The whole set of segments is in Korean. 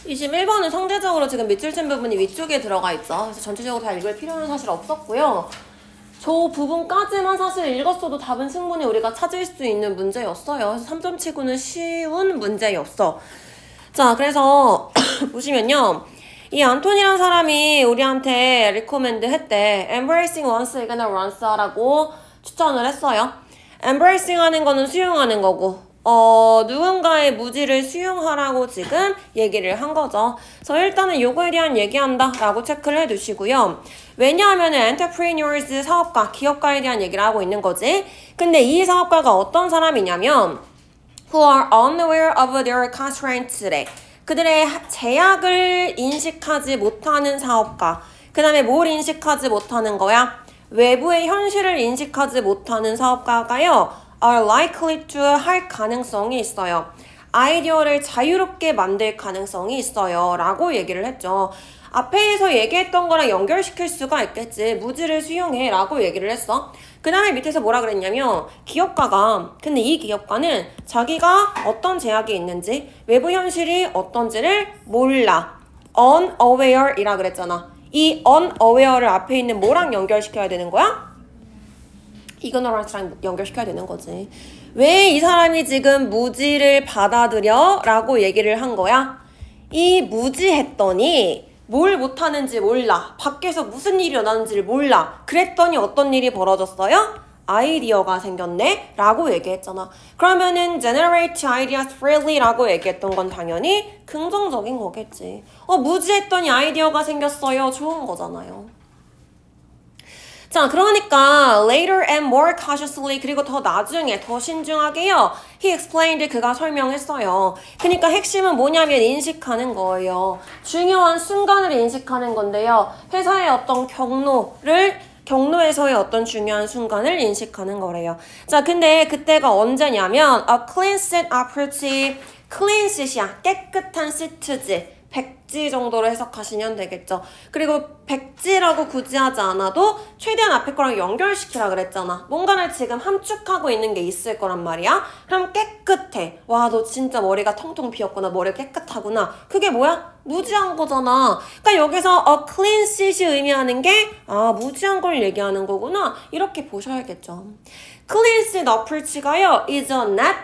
21번은 상대적으로 지금 밑줄 친 부분이 위쪽에 들어가 있죠. 그래서 전체적으로 다 읽을 필요는 사실 없었고요. 저 부분까지만 사실 읽었어도 답은 충분히 우리가 찾을 수 있는 문제였어요. 그래서 3점 치고는 쉬운 문제였어. 자, 그래서 보시면요. 이 안톤이라는 사람이 우리한테 리코멘드 했대. Embracing once, ignorance once라고 추천을 했어요. Embracing 하는 거는 수용하는 거고 누군가의 무지를 수용하라고 지금 얘기를 한 거죠. 그래서 일단은 요거에 대한 얘기한다 라고 체크를 해두시고요. 왜냐하면 entrepreneurs 사업가, 기업가에 대한 얘기를 하고 있는 거지. 근데 이 사업가가 어떤 사람이냐면 who are unaware of their constraints today. 그들의 제약을 인식하지 못하는 사업가. 그 다음에 뭘 인식하지 못하는 거야? 외부의 현실을 인식하지 못하는 사업가가요. are likely to 할 가능성이 있어요. 아이디어를 자유롭게 만들 가능성이 있어요. 라고 얘기를 했죠. 앞에서 얘기했던 거랑 연결시킬 수가 있겠지. 무지를 수용해 라고 얘기를 했어. 그 다음에 밑에서 뭐라 그랬냐면 기업가가 근데 이 기업가는 자기가 어떤 제약이 있는지 외부 현실이 어떤지를 몰라. unaware 이라 그랬잖아. 이 unaware를 앞에 있는 뭐랑 연결시켜야 되는 거야? ignorance랑 연결시켜야 되는 거지. 왜 이 사람이 지금 무지를 받아들여? 라고 얘기를 한 거야. 이 무지했더니 뭘 못하는지 몰라. 밖에서 무슨 일이 일어나는지를 몰라. 그랬더니 어떤 일이 벌어졌어요? 아이디어가 생겼네? 라고 얘기했잖아. 그러면은 generate ideas freely 라고 얘기했던 건 당연히 긍정적인 거겠지. 무지했더니 아이디어가 생겼어요. 좋은 거잖아요. 자, 그러니까 later and more cautiously 그리고 더 나중에 더 신중하게요. He explained 그가 설명했어요. 그러니까 핵심은 뭐냐면 인식하는 거예요. 중요한 순간을 인식하는 건데요. 회사의 어떤 경로에서의 어떤 중요한 순간을 인식하는 거래요. 자, 근데 그때가 언제냐면 a clean sheet approach. clean sheet이야. 깨끗한 시트지. 백지 정도로 해석하시면 되겠죠. 그리고 백지라고 굳이 하지 않아도 최대한 앞에 거랑 연결시키라 그랬잖아. 뭔가를 지금 함축하고 있는 게 있을 거란 말이야. 그럼 깨끗해. 와, 너 진짜 머리가 텅텅 비었구나. 머리가 깨끗하구나. 그게 뭐야? 무지한 거잖아. 그러니까 여기서 a clean sheet이 의미하는 게 무지한 걸 얘기하는 거구나. 이렇게 보셔야겠죠. clean sheet approach가요. is a net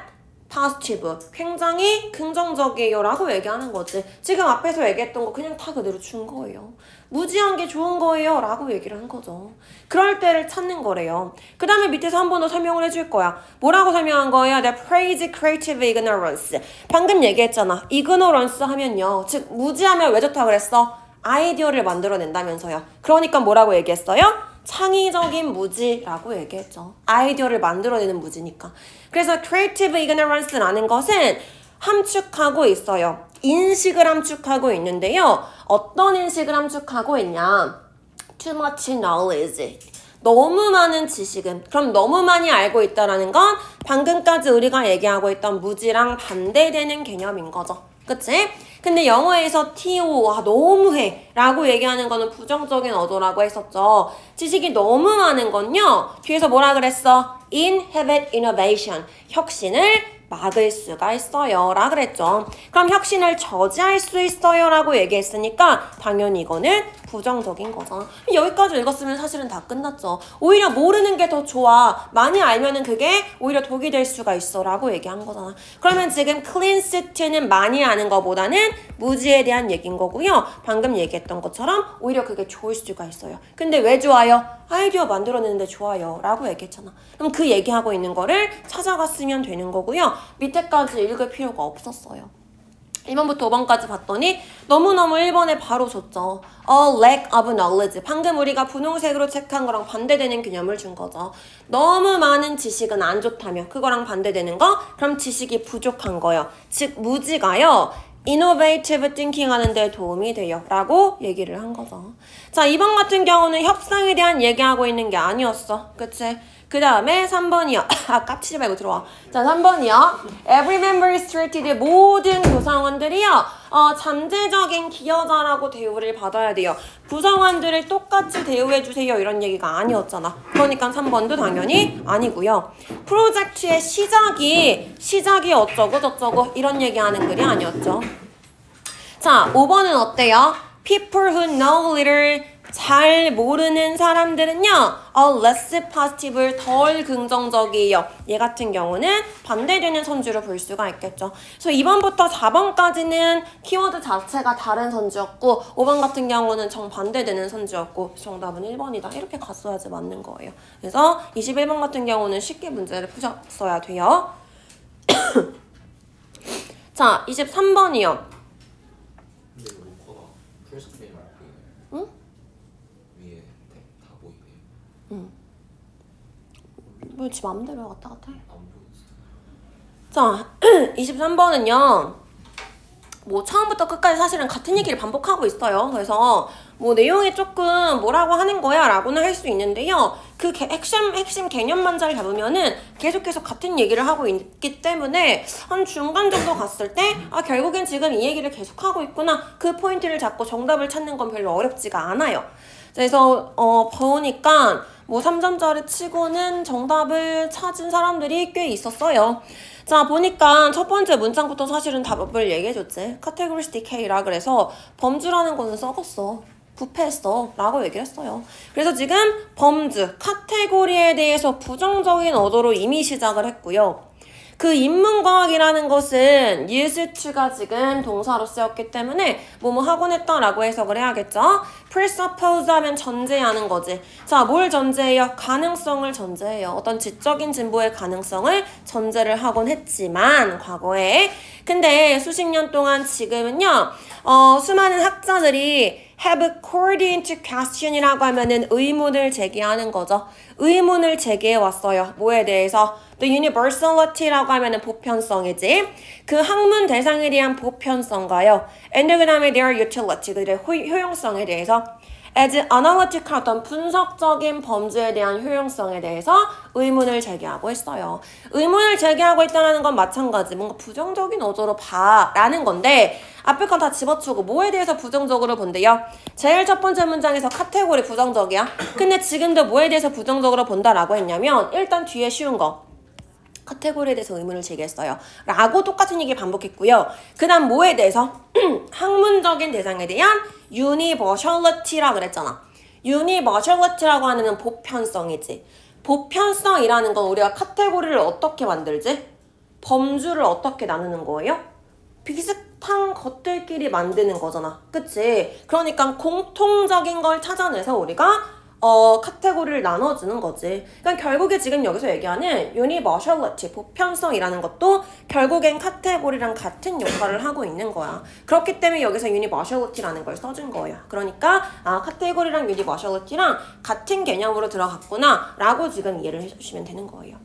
positive. 굉장히 긍정적이에요 라고 얘기하는 거지. 지금 앞에서 얘기했던 거 그냥 다 그대로 준 거예요. 무지한 게 좋은 거예요 라고 얘기를 한 거죠. 그럴 때를 찾는 거래요. 그 다음에 밑에서 한 번 더 설명을 해줄 거야. 뭐라고 설명한 거예요? They praise creative ignorance. 방금 얘기했잖아. ignorance 하면요. 즉 무지하면 왜 좋다 그랬어? 아이디어를 만들어낸다면서요. 그러니까 뭐라고 얘기했어요? 창의적인 무지라고 얘기했죠. 아이디어를 만들어내는 무지니까. 그래서 creative ignorance라는 것은 함축하고 있어요. 인식을 함축하고 있는데요. 어떤 인식을 함축하고 있냐? Too much knowledge. 너무 많은 지식은. 그럼 너무 많이 알고 있다는 건 방금까지 우리가 얘기하고 있던 무지랑 반대되는 개념인 거죠. 그치? 근데 영어에서 TO, 너무해 라고 얘기하는 거는 부정적인 어조라고 했었죠. 지식이 너무 많은 건요. 뒤에서 뭐라 그랬어? inhibit innovation. 혁신을 막을 수가 있어요 라 그랬죠. 그럼 혁신을 저지할 수 있어요 라고 얘기했으니까 당연히 이거는 부정적인 거잖아. 여기까지 읽었으면 사실은 다 끝났죠. 오히려 모르는 게 더 좋아. 많이 알면은 그게 오히려 독이 될 수가 있어 라고 얘기한 거잖아. 그러면 지금 clean sheet는 많이 아는 거보다는 무지에 대한 얘기인 거고요. 방금 얘기했던 것처럼 오히려 그게 좋을 수가 있어요. 근데 왜 좋아요? 아이디어 만들어내는데 좋아요 라고 얘기했잖아. 그럼 그 얘기하고 있는 거를 찾아갔으면 되는 거고요. 밑에까지 읽을 필요가 없었어요. 1번부터 5번까지 봤더니 너무너무 1번에 바로 줬죠. A lack of knowledge. 방금 우리가 분홍색으로 체크한 거랑 반대되는 개념을 준 거죠. 너무 많은 지식은 안 좋다며. 그거랑 반대되는 거? 그럼 지식이 부족한 거예요. 즉 무지가요. innovative thinking 하는 데 도움이 돼요 라고 얘기를 한 거죠. 자, 2번 같은 경우는 협상에 대한 얘기하고 있는 게 아니었어. 그치? 그 다음에 3번이요. 깝치지 말고 들어와. 자, 3번이요. Every member is treated. 모든 구성원들이요. 잠재적인 기여자라고 대우를 받아야 돼요. 구성원들을 똑같이 대우해주세요. 이런 얘기가 아니었잖아. 그러니까 3번도 당연히 아니고요. 프로젝트의 시작이 어쩌고 저쩌고 이런 얘기하는 글이 아니었죠. 자, 5번은 어때요? People who know little, 잘 모르는 사람들은요, less positive, 덜 긍정적이에요. 얘 같은 경우는 반대되는 선주로 볼 수가 있겠죠. 그래서 2번부터 4번까지는 키워드 자체가 다른 선주였고 5번 같은 경우는 정반대되는 선주였고 정답은 1번이다. 이렇게 갔어야지 맞는 거예요. 그래서 21번 같은 경우는 쉽게 문제를 푸셨어야 돼요. 자, 23번이요. 근데 로커가 풀스크린 안 보이네. 응? 위에 다 보이네. 응. 왜 지 맘대로 왔다 갔다 해? 안 보였어. 자, 23번은요. 뭐 처음부터 끝까지 사실은 같은 얘기를 반복하고 있어요. 그래서 뭐 내용이 조금 뭐라고 하는 거야 라고는 할 수 있는데요. 그 핵심 개념만 잘 잡으면은 계속해서 같은 얘기를 하고 있기 때문에 한 중간 정도 갔을 때 아, 결국엔 지금 이 얘기를 계속하고 있구나. 그 포인트를 잡고 정답을 찾는 건 별로 어렵지가 않아요. 그래서 보니까 뭐 3점짜리 치고는 정답을 찾은 사람들이 꽤 있었어요. 자, 보니까 첫 번째 문장부터 사실은 답을 얘기해줬지. 카테고리스틱 K라 그래서 범주라는 거는 썩었어. 부패했어. 라고 얘기를 했어요. 그래서 지금 범주, 카테고리에 대해서 부정적인 어조로 이미 시작을 했고요. 그 인문과학이라는 것은 used to가 지금 동사로 쓰였기 때문에 뭐뭐 하곤 했다라고 해석을 해야겠죠. presuppose 하면 전제하는 거지. 자, 뭘 전제해요? 가능성을 전제해요. 어떤 지적인 진보의 가능성을 전제를 하곤 했지만 과거에. 근데 수십 년 동안 지금은요. 수많은 학자들이 have called into question이라고 하면은 의문을 제기하는 거죠. 의문을 제기해 왔어요. 뭐에 대해서? The universality라고 하면은 보편성이지. 그 학문 대상에 대한 보편성과요. and 그 다음에 their utility, 그들의 효용성에 대해서. as analytical, 어떤 분석적인 범주에 대한 효용성에 대해서 의문을 제기하고 있어요. 의문을 제기하고 있다는 건 마찬가지. 뭔가 부정적인 어조로 봐라는 건데 앞에 건 다 집어치우고 뭐에 대해서 부정적으로 본대요? 제일 첫 번째 문장에서 카테고리 부정적이야. 근데 지금도 뭐에 대해서 부정적으로 본다라고 했냐면 일단 뒤에 쉬운 거. 카테고리에 대해서 의문을 제기했어요. 라고 똑같은 얘기를 반복했고요. 그 다음 뭐에 대해서? 학문적인 대상에 대한 universality라 그랬잖아. universality라고 하는 보편성이지. 보편성이라는 건 우리가 카테고리를 어떻게 만들지? 범주를 어떻게 나누는 거예요? 비슷한 것들끼리 만드는 거잖아. 그치? 그러니까 공통적인 걸 찾아내서 우리가 카테고리를 나눠주는 거지. 그러니까 결국에 지금 여기서 얘기하는 universality, 보편성이라는 것도 결국엔 카테고리랑 같은 역할을 하고 있는 거야. 그렇기 때문에 여기서 universality라는 걸 써준 거야. 그러니까 카테고리랑 universality랑 같은 개념으로 들어갔구나 라고 지금 이해를 해주시면 되는 거예요.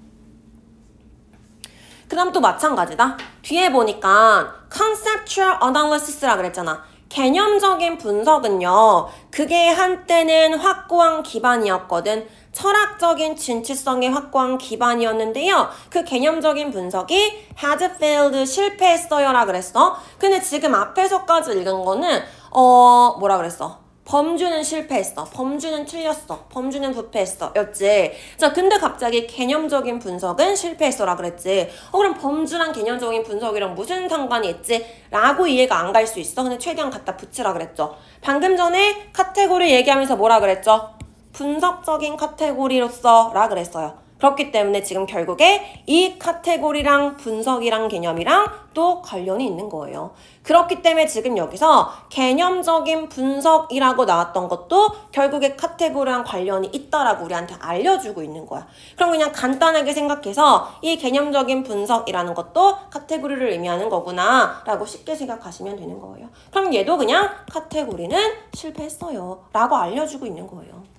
그 다음 또 마찬가지다. 뒤에 보니까 conceptual analysis라 그랬잖아. 개념적인 분석은요. 그게 한때는 확고한 기반이었거든. 철학적인 진취성의 확고한 기반이었는데요. 그 개념적인 분석이 had failed, 실패했어요 라 그랬어. 근데 지금 앞에서까지 읽은 거는 뭐라 그랬어? 범주는 실패했어. 범주는 틀렸어. 범주는 부패했어. 였지. 자, 근데 갑자기 개념적인 분석은 실패했어라 그랬지. 그럼 범주랑 개념적인 분석이랑 무슨 상관이 있지? 라고 이해가 안 갈 수 있어. 근데 최대한 갖다 붙이라 그랬죠. 방금 전에 카테고리 얘기하면서 뭐라 그랬죠? 분석적인 카테고리로서 라 그랬어요. 그렇기 때문에 지금 결국에 이 카테고리랑 분석이랑 개념이랑 또 관련이 있는 거예요. 그렇기 때문에 지금 여기서 개념적인 분석이라고 나왔던 것도 결국에 카테고리랑 관련이 있다라고 우리한테 알려주고 있는 거야. 그럼 그냥 간단하게 생각해서 이 개념적인 분석이라는 것도 카테고리를 의미하는 거구나 라고 쉽게 생각하시면 되는 거예요. 그럼 얘도 그냥 카테고리는 실패했어요 라고 알려주고 있는 거예요.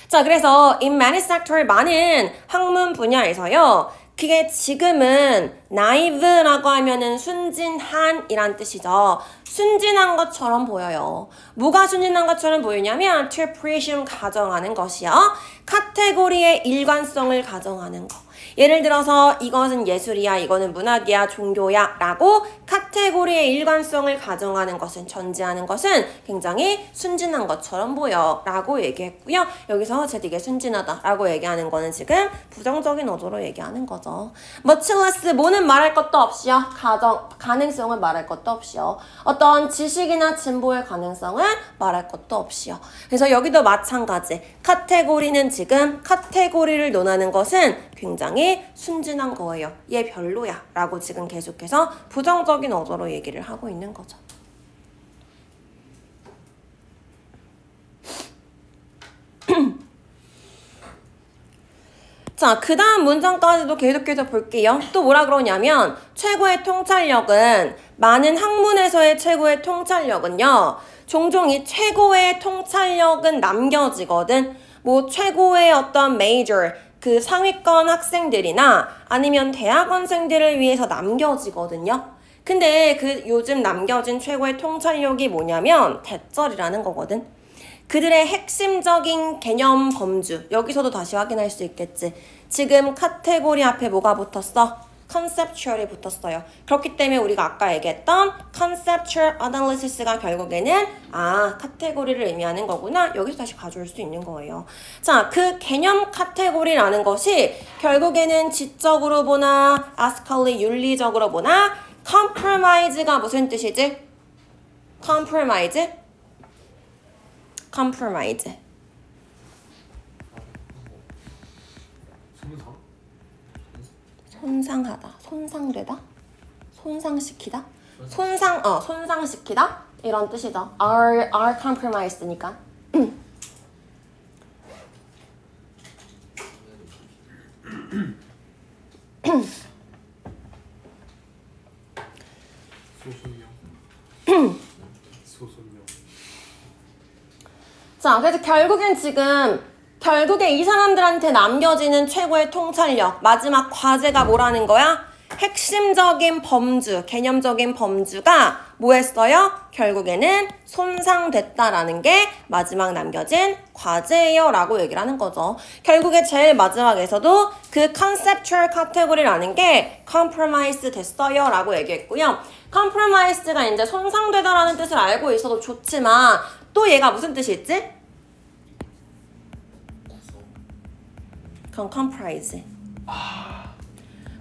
자, 그래서 in many sector, 많은 학문 분야에서요. 그게 지금은 naive라고 하면은 순진한이란 뜻이죠. 순진한 것처럼 보여요. 뭐가 순진한 것처럼 보이냐면 to presume, 가정하는 것이요. 카테고리의 일관성을 가정하는 거. 예를 들어서 이것은 예술이야, 이거는 문학이야, 종교야 라고 카테고리의 일관성을 가정하는 것은, 전제하는 것은 굉장히 순진한 것처럼 보여 라고 얘기했고요. 여기서 쟤 되게 순진하다 라고 얘기하는 거는 지금 부정적인 어조로 얘기하는 거죠. much less, 뭐는 말할 것도 없이요. 가능성은 말할 것도 없이요. 어떤 지식이나 진보의 가능성은 말할 것도 없이요. 그래서 여기도 마찬가지. 카테고리는 지금 카테고리를 논하는 것은 굉장히 순진한 거예요. 얘 별로야 라고 지금 계속해서 부정적인 어조로 얘기를 하고 있는 거죠. 자, 그 다음 문장까지도 계속해서 볼게요. 또 뭐라 그러냐면 최고의 통찰력은, 많은 학문에서의 최고의 통찰력은요, 종종 이 최고의 통찰력은 남겨지거든. 뭐 최고의 어떤 major, 그 상위권 학생들이나 아니면 대학원생들을 위해서 남겨지거든요. 근데 그 요즘 남겨진 최고의 통찰력이 뭐냐면 대절이라는 거거든. 그들의 핵심적인 개념 범주, 여기서도 다시 확인할 수 있겠지. 지금 카테고리 앞에 뭐가 붙었어? conceptual이 붙었어요. 그렇기 때문에 우리가 아까 얘기했던 conceptual analysis가 결국에는 카테고리를 의미하는 거구나. 여기서 다시 가져올 수 있는 거예요. 자, 그 개념 카테고리라는 것이 결국에는 지적으로 보나 아스칼리 윤리적으로 보나 compromise가 무슨 뜻이지? compromise? 손상하다, 손상되다, 손상시키다, 손상시키다 이런 뜻이죠. are compromised니까. 자, 그래서 결국에 이 사람들한테 남겨지는 최고의 통찰력, 마지막 과제가 뭐라는 거야? 핵심적인 범주, 개념적인 범주가 뭐 했어요? 결국에는 손상됐다라는 게 마지막 남겨진 과제예요 라고 얘기를 하는 거죠. 결국에 제일 마지막에서도 그 conceptual category라는 게 compromise 됐어요 라고 얘기했고요. compromise가 이제 손상되다라는 뜻을 알고 있어도 좋지만 또 얘가 무슨 뜻이 있지? 그건 comprise.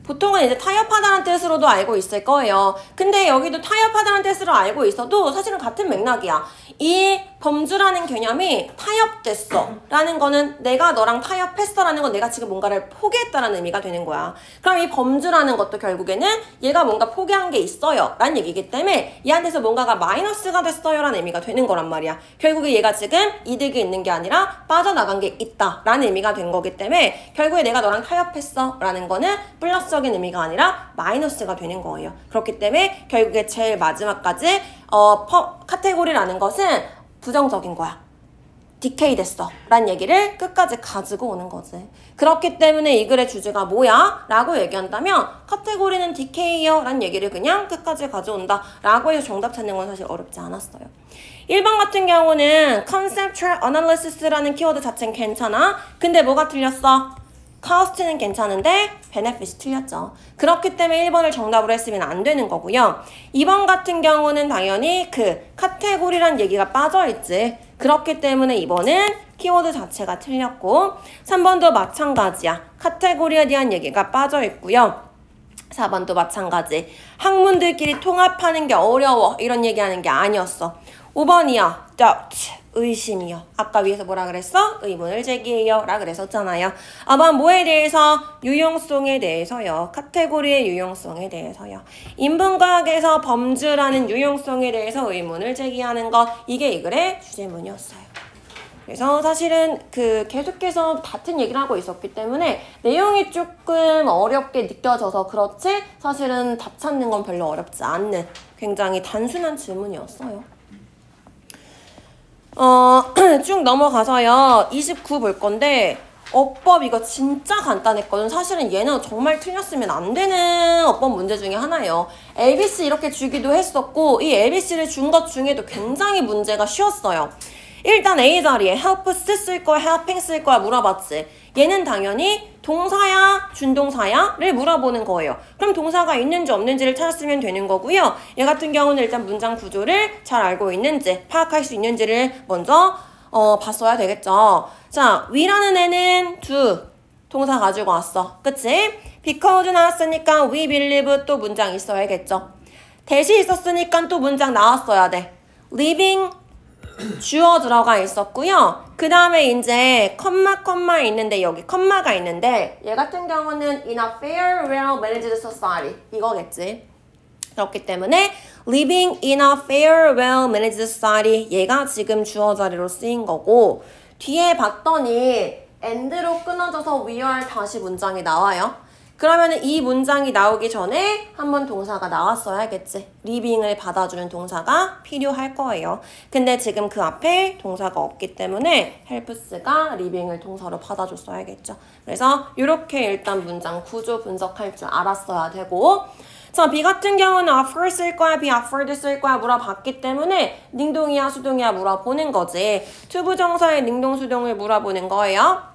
보통은 이제 타협하다는 뜻으로도 알고 있을 거예요. 근데 여기도 타협하다는 뜻으로 알고 있어도 사실은 같은 맥락이야. 이 범주라는 개념이 타협됐어 라는 거는 내가 너랑 타협했어 라는 건 내가 지금 뭔가를 포기했다라는 의미가 되는 거야. 그럼 이 범주라는 것도 결국에는 얘가 뭔가 포기한 게 있어요 라는 얘기이기 때문에 얘한테서 뭔가가 마이너스가 됐어요 라는 의미가 되는 거란 말이야. 결국에 얘가 지금 이득이 있는 게 아니라 빠져나간 게 있다 라는 의미가 된 거기 때문에 결국에 내가 너랑 타협했어 라는 거는 플러스적인 의미가 아니라 마이너스가 되는 거예요. 그렇기 때문에 결국에 제일 마지막까지 카테고리라는 것은 부정적인 거야. 디케이 됐어 라는 얘기를 끝까지 가지고 오는 거지. 그렇기 때문에 이 글의 주제가 뭐야? 라고 얘기한다면 카테고리는 디케이요 라는 얘기를 그냥 끝까지 가져온다 라고 해서 정답 찾는 건 사실 어렵지 않았어요. 1번 같은 경우는 conceptual analysis라는 키워드 자체는 괜찮아. 근데 뭐가 틀렸어? cost는 괜찮은데 benefit이 틀렸죠. 그렇기 때문에 1번을 정답으로 했으면 안 되는 거고요. 2번 같은 경우는 당연히 그 카테고리란 얘기가 빠져있지. 그렇기 때문에 2번은 키워드 자체가 틀렸고 3번도 마찬가지야. 카테고리에 대한 얘기가 빠져있고요. 4번도 마찬가지. 학문들끼리 통합하는 게 어려워 이런 얘기하는 게 아니었어. 5번이야. doubt. 의심이요. 아까 위에서 뭐라 그랬어? 의문을 제기해요 라 그랬었잖아요. 아번 뭐에 대해서? 유용성에 대해서요. 카테고리의 유용성에 대해서요. 인문과학에서 범주라는 유용성에 대해서 의문을 제기하는 것, 이게 이 글의 주제문이었어요. 그래서 사실은 계속해서 같은 얘기를 하고 있었기 때문에 내용이 조금 어렵게 느껴져서 그렇지 사실은 답 찾는 건 별로 어렵지 않는 굉장히 단순한 질문이었어요. 쭉 넘어가서요. 29 볼 건데 어법 이거 진짜 간단했거든. 사실은 얘는 정말 틀렸으면 안 되는 어법 문제 중에 하나예요. ABC 이렇게 주기도 했었고 이 ABC를 준 것 중에도 굉장히 문제가 쉬웠어요. 일단 A 자리에 help 쓸 거야, helping 쓸 거야 물어봤지. 얘는 당연히 동사야, 준동사야?를 물어보는 거예요. 그럼 동사가 있는지 없는지를 찾았으면 되는 거고요. 얘 같은 경우는 일단 문장 구조를 잘 알고 있는지, 파악할 수 있는지를 먼저 봤어야 되겠죠. 자, we라는 애는 do, 동사 가지고 왔어. 그치? because 나왔으니까 we believe 또 문장 있어야겠죠. 대시 있었으니까 또 문장 나왔어야 돼. living 주어 들어가 있었고요. 그 다음에 이제 컴마 있는데 여기 컴마가 있는데 얘 같은 경우는 in a fair, well managed society 이거겠지. 그렇기 때문에 living in a fair, well managed society 얘가 지금 주어 자리로 쓰인 거고 뒤에 봤더니 and로 끊어져서 where 다시 문장이 나와요. 그러면 이 문장이 나오기 전에 한번 동사가 나왔어야겠지. living을 받아주는 동사가 필요할 거예요. 근데 지금 그 앞에 동사가 없기 때문에 helps가 living을 동사로 받아줬어야겠죠. 그래서 이렇게 일단 문장 구조 분석할 줄 알았어야 되고 자, B 같은 경우는 offer 쓸 거야, be offered 쓸 거야 물어봤기 때문에 능동이야, 수동이야 물어보는 거지. 투부정사의 능동, 수동을 물어보는 거예요.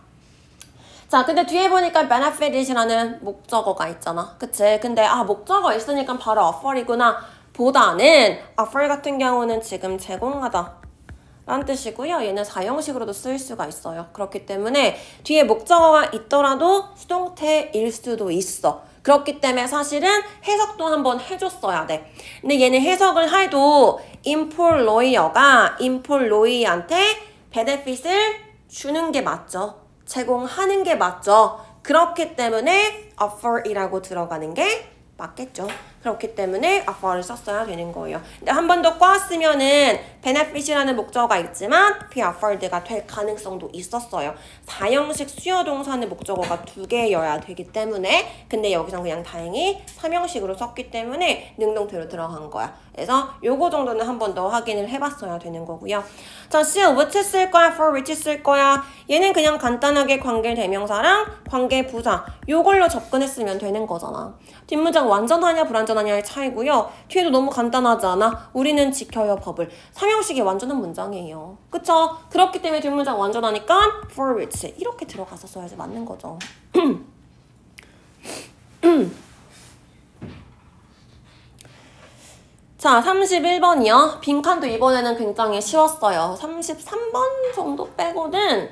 자, 근데 뒤에 보니까 benefit이라는 목적어가 있잖아. 그치? 근데 목적어 있으니까 바로 offer이구나 보다는 offer 같은 경우는 지금 제공하다 라는 뜻이고요. 얘는 사형식으로도 쓸 수가 있어요. 그렇기 때문에 뒤에 목적어가 있더라도 수동태일 수도 있어. 그렇기 때문에 사실은 해석도 한번 해줬어야 돼. 근데 얘는 해석을 해도 employer가 employee한테 benefit을 주는 게 맞죠. 제공하는 게 맞죠. 그렇기 때문에 offer이라고 들어가는 게 맞겠죠. 그렇기 때문에 offer를 썼어야 되는 거예요. 근데 한 번 더 꼬았으면은 benefit이라는 목적어가 있지만 be offered가 될 가능성도 있었어요. 사형식 수요동사는 목적어가 2개여야 되기 때문에 근데 여기서 그냥 다행히 3형식으로 썼기 때문에 능동태로 들어간 거야. 그래서 요거 정도는 한 번 더 확인을 해봤어야 되는 거고요. 자, C, which 쓸 거야? for which 쓸 거야? 얘는 그냥 간단하게 관계대명사랑 관계부사 요걸로 접근했으면 되는 거잖아. 뒷문장 완전하냐 불완전하냐의 차이고요. 뒤에도 너무 간단하지 않아? 우리는 지켜요 법을. 3형식이 완전한 문장이에요. 그쵸? 그렇기 때문에 뒷문장 완전하니까 for which 이렇게 들어가서 써야지 맞는 거죠. 자, 31번이요. 빈칸도 이번에는 굉장히 쉬웠어요. 33번 정도 빼고는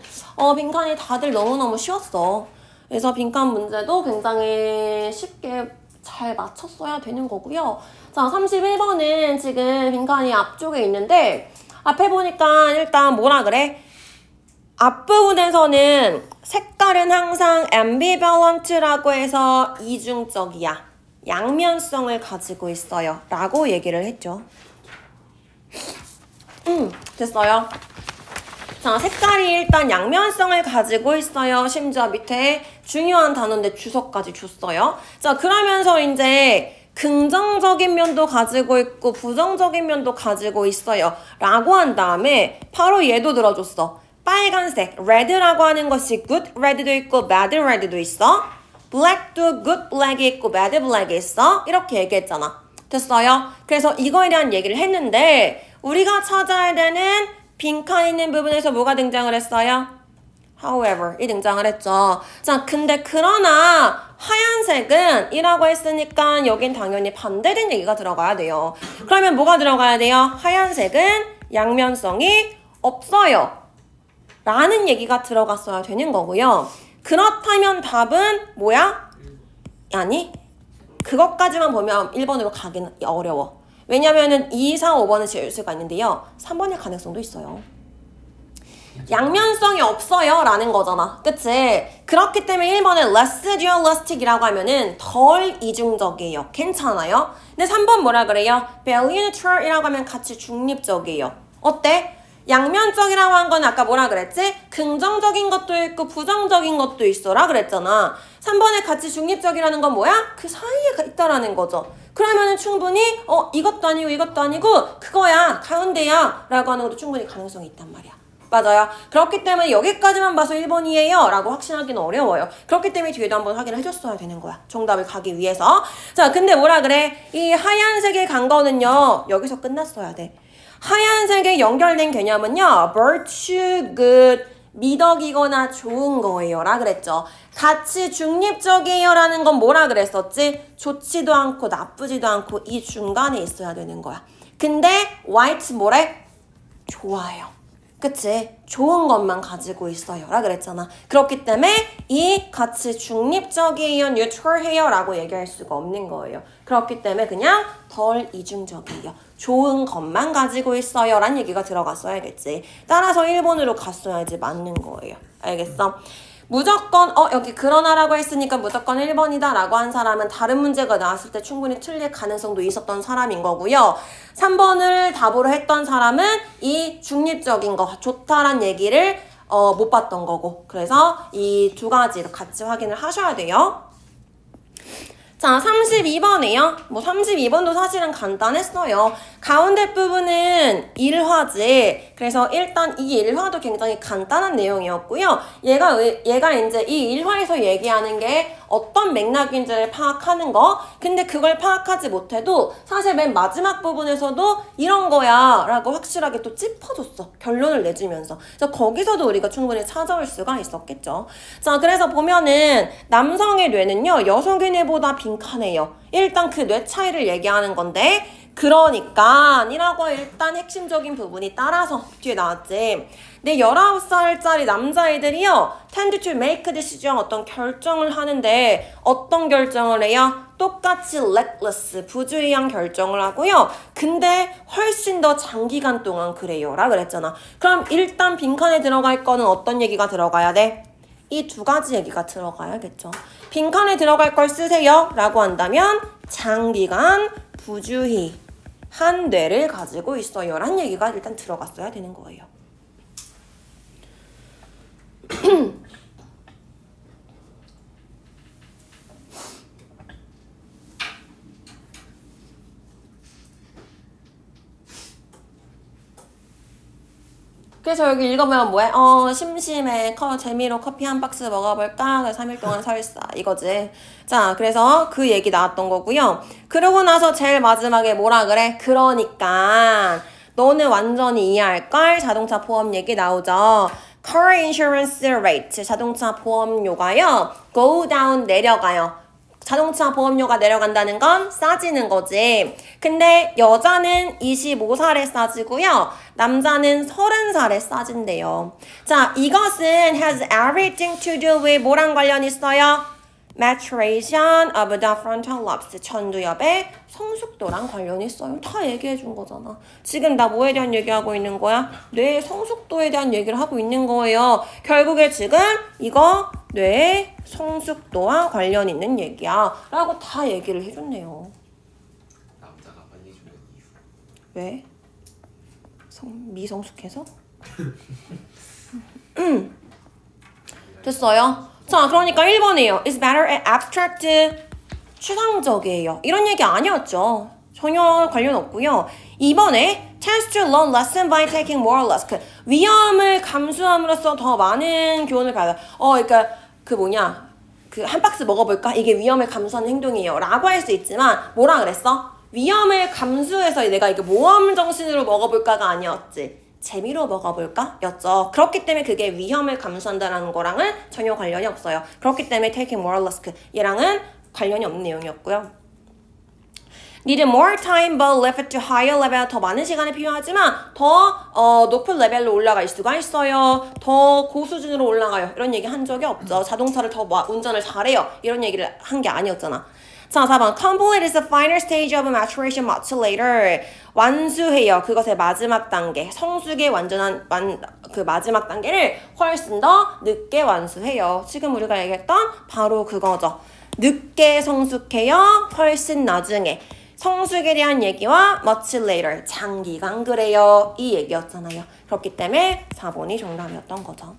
빈칸이 다들 너무너무 쉬웠어. 그래서 빈칸 문제도 굉장히 쉽게 잘 맞췄어야 되는 거고요. 자, 31번은 지금 빈칸이 앞쪽에 있는데 앞에 보니까 일단 뭐라 그래? 앞부분에서는 색깔은 항상 ambivalent라고 해서 이중적이야. 양면성을 가지고 있어요. 라고 얘기를 했죠. 됐어요. 자, 색깔이 일단 양면성을 가지고 있어요. 심지어 밑에 중요한 단어인데 주석까지 줬어요. 자, 그러면서 이제 긍정적인 면도 가지고 있고 부정적인 면도 가지고 있어요. 라고 한 다음에 바로 얘도 들어줬어. 빨간색, red라고 하는 것이 good red도 있고 bad red도 있어. black도 good black이 있고 bad black이 있어. 이렇게 얘기했잖아. 됐어요? 그래서 이거에 대한 얘기를 했는데 우리가 찾아야 되는 빈칸 있는 부분에서 뭐가 등장을 했어요? however 이 등장을 했죠. 자, 근데 그러나 하얀색은 이라고 했으니까 여긴 당연히 반대된 얘기가 들어가야 돼요. 그러면 뭐가 들어가야 돼요? 하얀색은 양면성이 없어요. 라는 얘기가 들어갔어야 되는 거고요. 그렇다면 답은 뭐야? 아니, 그것까지만 보면 1번으로 가기는 어려워. 왜냐면은 2, 4, 5번은 지을 수가 있는데요. 3번일 가능성도 있어요. 양면성이 없어요 라는 거잖아. 그치? 그렇기 때문에 1번은 less dualistic이라고 하면은 덜 이중적이에요. 괜찮아요? 근데 3번 뭐라 그래요? value neutral이라고 하면 같이 중립적이에요. 어때? 양면적이라고 한 건 아까 뭐라 그랬지? 긍정적인 것도 있고 부정적인 것도 있어라 그랬잖아. 3번에 같이 중립적이라는 건 뭐야? 그 사이에 있다라는 거죠. 그러면은 충분히 이것도 아니고 이것도 아니고 그거야 가운데야 라고 하는 것도 충분히 가능성이 있단 말이야. 맞아요. 그렇기 때문에 여기까지만 봐서 1번이에요 라고 확신하기는 어려워요. 그렇기 때문에 뒤에도 한번 확인을 해줬어야 되는 거야. 정답을 가기 위해서. 자, 근데 뭐라 그래? 이 하얀색의 간 거는요. 여기서 끝났어야 돼. 하얀색에 연결된 개념은요. virtue, good, 미덕이거나 좋은 거예요 라 그랬죠. 가치 중립적이에요 라는 건 뭐라 그랬었지? 좋지도 않고 나쁘지도 않고 이 중간에 있어야 되는 거야. 근데 white 뭐래? 좋아요. 그치? 좋은 것만 가지고 있어요 라 그랬잖아. 그렇기 때문에 이 가치 중립적이에요, 뉴트럴해요 라고 얘기할 수가 없는 거예요. 그렇기 때문에 그냥 덜 이중적이에요. 좋은 것만 가지고 있어요 란 얘기가 들어갔어야겠지. 따라서 1번으로 갔어야지 맞는 거예요. 알겠어? 무조건 여기 그러나라고 했으니까 무조건 1번이다 라고 한 사람은 다른 문제가 나왔을 때 충분히 틀릴 가능성도 있었던 사람인 거고요. 3번을 답으로 했던 사람은 이 중립적인 거 좋다란 얘기를 못 봤던 거고, 그래서 이 두 가지를 같이 확인을 하셔야 돼요. 자, 32번이에요. 뭐 32번도 사실은 간단했어요. 가운데 부분은 일화지. 그래서 일단 이 일화도 굉장히 간단한 내용이었고요. 얘가 이제 이 일화에서 얘기하는 게 어떤 맥락인지를 파악하는 거. 근데 그걸 파악하지 못해도 사실 맨 마지막 부분에서도 이런 거야 라고 확실하게 또 짚어줬어. 결론을 내주면서. 그래서 거기서도 우리가 충분히 찾아올 수가 있었겠죠. 자, 그래서 보면은 남성의 뇌는요, 여성의 뇌보다 빈칸해요. 일단 그 뇌 차이를 얘기하는 건데, 그러니까 이라고 일단 핵심적인 부분이 따라서 뒤에 나왔지. 내 19살짜리 남자애들이요, tend to make decision, 어떤 결정을 하는데 어떤 결정을 해요? 똑같이 reckless, 부주의한 결정을 하고요. 근데 훨씬 더 장기간 동안 그래요 라 그랬잖아. 그럼 일단 빈칸에 들어갈 거는 어떤 얘기가 들어가야 돼? 이 두 가지 얘기가 들어가야겠죠. 빈칸에 들어갈 걸 쓰세요 라고 한다면 장기간 부주의 한 뇌를 가지고 있어요 라는 얘기가 일단 들어갔어야 되는 거예요. 그래서 여기 읽어보면 뭐해? 심심해. 재미로 커피 한 박스 먹어볼까? 그래서 3일 동안 설사. 이거지. 자, 그래서 그 얘기 나왔던 거고요. 그러고 나서 제일 마지막에 뭐라 그래? 그러니까 너는 완전히 이해할걸? 자동차 보험 얘기 나오죠. Car insurance rate, 자동차 보험료가요, go down, 내려가요. 자동차 보험료가 내려간다는 건 싸지는 거지. 근데 여자는 25살에 싸지고요, 남자는 30살에 싸진대요. 자, 이것은 has everything to do with 뭐랑 관련 있어요? maturation of the frontal lobes, 천두엽의 성숙도랑 관련이 있어요. 다 얘기해 준 거잖아. 지금 나 뭐에 대한 얘기하고 있는 거야? 뇌의 성숙도에 대한 얘기를 하고 있는 거예요. 결국에 지금 이거 뇌의 성숙도와 관련 있는 얘기야 라고 다 얘기를 해줬네요. 남자가 빨리 죽는 이유. 왜? 미성숙해서? 됐어요? 자, 그러니까 1번이에요. Is better at abstract, 추상적이에요. 이런 얘기 아니었죠. 전혀 관련 없고요. 2번에 tends to learn lesson by taking more risk. 위험을 감수함으로써 더 많은 교훈을 받아요. 그러니까 한 박스 먹어볼까? 이게 위험을 감수하는 행동이에요 라고 할 수 있지만 뭐라 그랬어? 위험을 감수해서 내가 이게 모험 정신으로 먹어볼까가 아니었지. 재미로 먹어볼까? 였죠. 그렇기 때문에 그게 위험을 감수한다는 거랑은 전혀 관련이 없어요. 그렇기 때문에 taking more risk, 얘랑은 관련이 없는 내용이었고요. Need more time but lift to higher level, 더 많은 시간이 필요하지만 더 높은 레벨로 올라갈 수가 있어요. 더 고수준으로 올라가요. 이런 얘기 한 적이 없죠. 자동차를 더 운전을 잘해요. 이런 얘기를 한 게 아니었잖아. 자, 4번. Complete is the final stage of maturation much later. 완수해요. 그것의 마지막 단계. 성숙의 완전한 그 마지막 단계를 훨씬 더 늦게 완수해요. 지금 우리가 얘기했던 바로 그거죠. 늦게 성숙해요. 훨씬 나중에. 성숙에 대한 얘기와 much later, 장기간 그래요. 이 얘기였잖아요. 그렇기 때문에 4번이 정답이었던 거죠.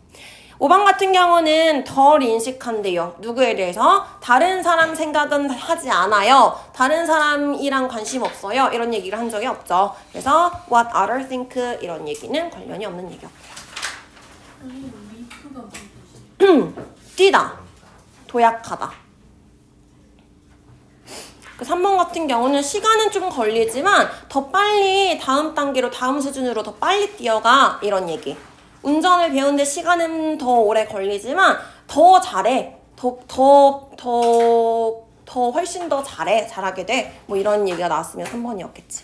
5번 같은 경우는 덜 인식한대요. 누구에 대해서? 다른 사람 생각은 하지 않아요. 다른 사람이랑 관심 없어요. 이런 얘기를 한 적이 없죠. 그래서 what others think 이런 얘기는 관련이 없는 얘기였고요. 뛰다, 도약하다. 그 3번 같은 경우는 시간은 좀 걸리지만 더 빨리 다음 단계로 다음 수준으로 더 빨리 뛰어가 이런 얘기. 운전을 배우는데 시간은 더 오래 걸리지만 더 잘해. 더 훨씬 더 잘하게 돼. 뭐 이런 얘기가 나왔으면 3번이었겠지.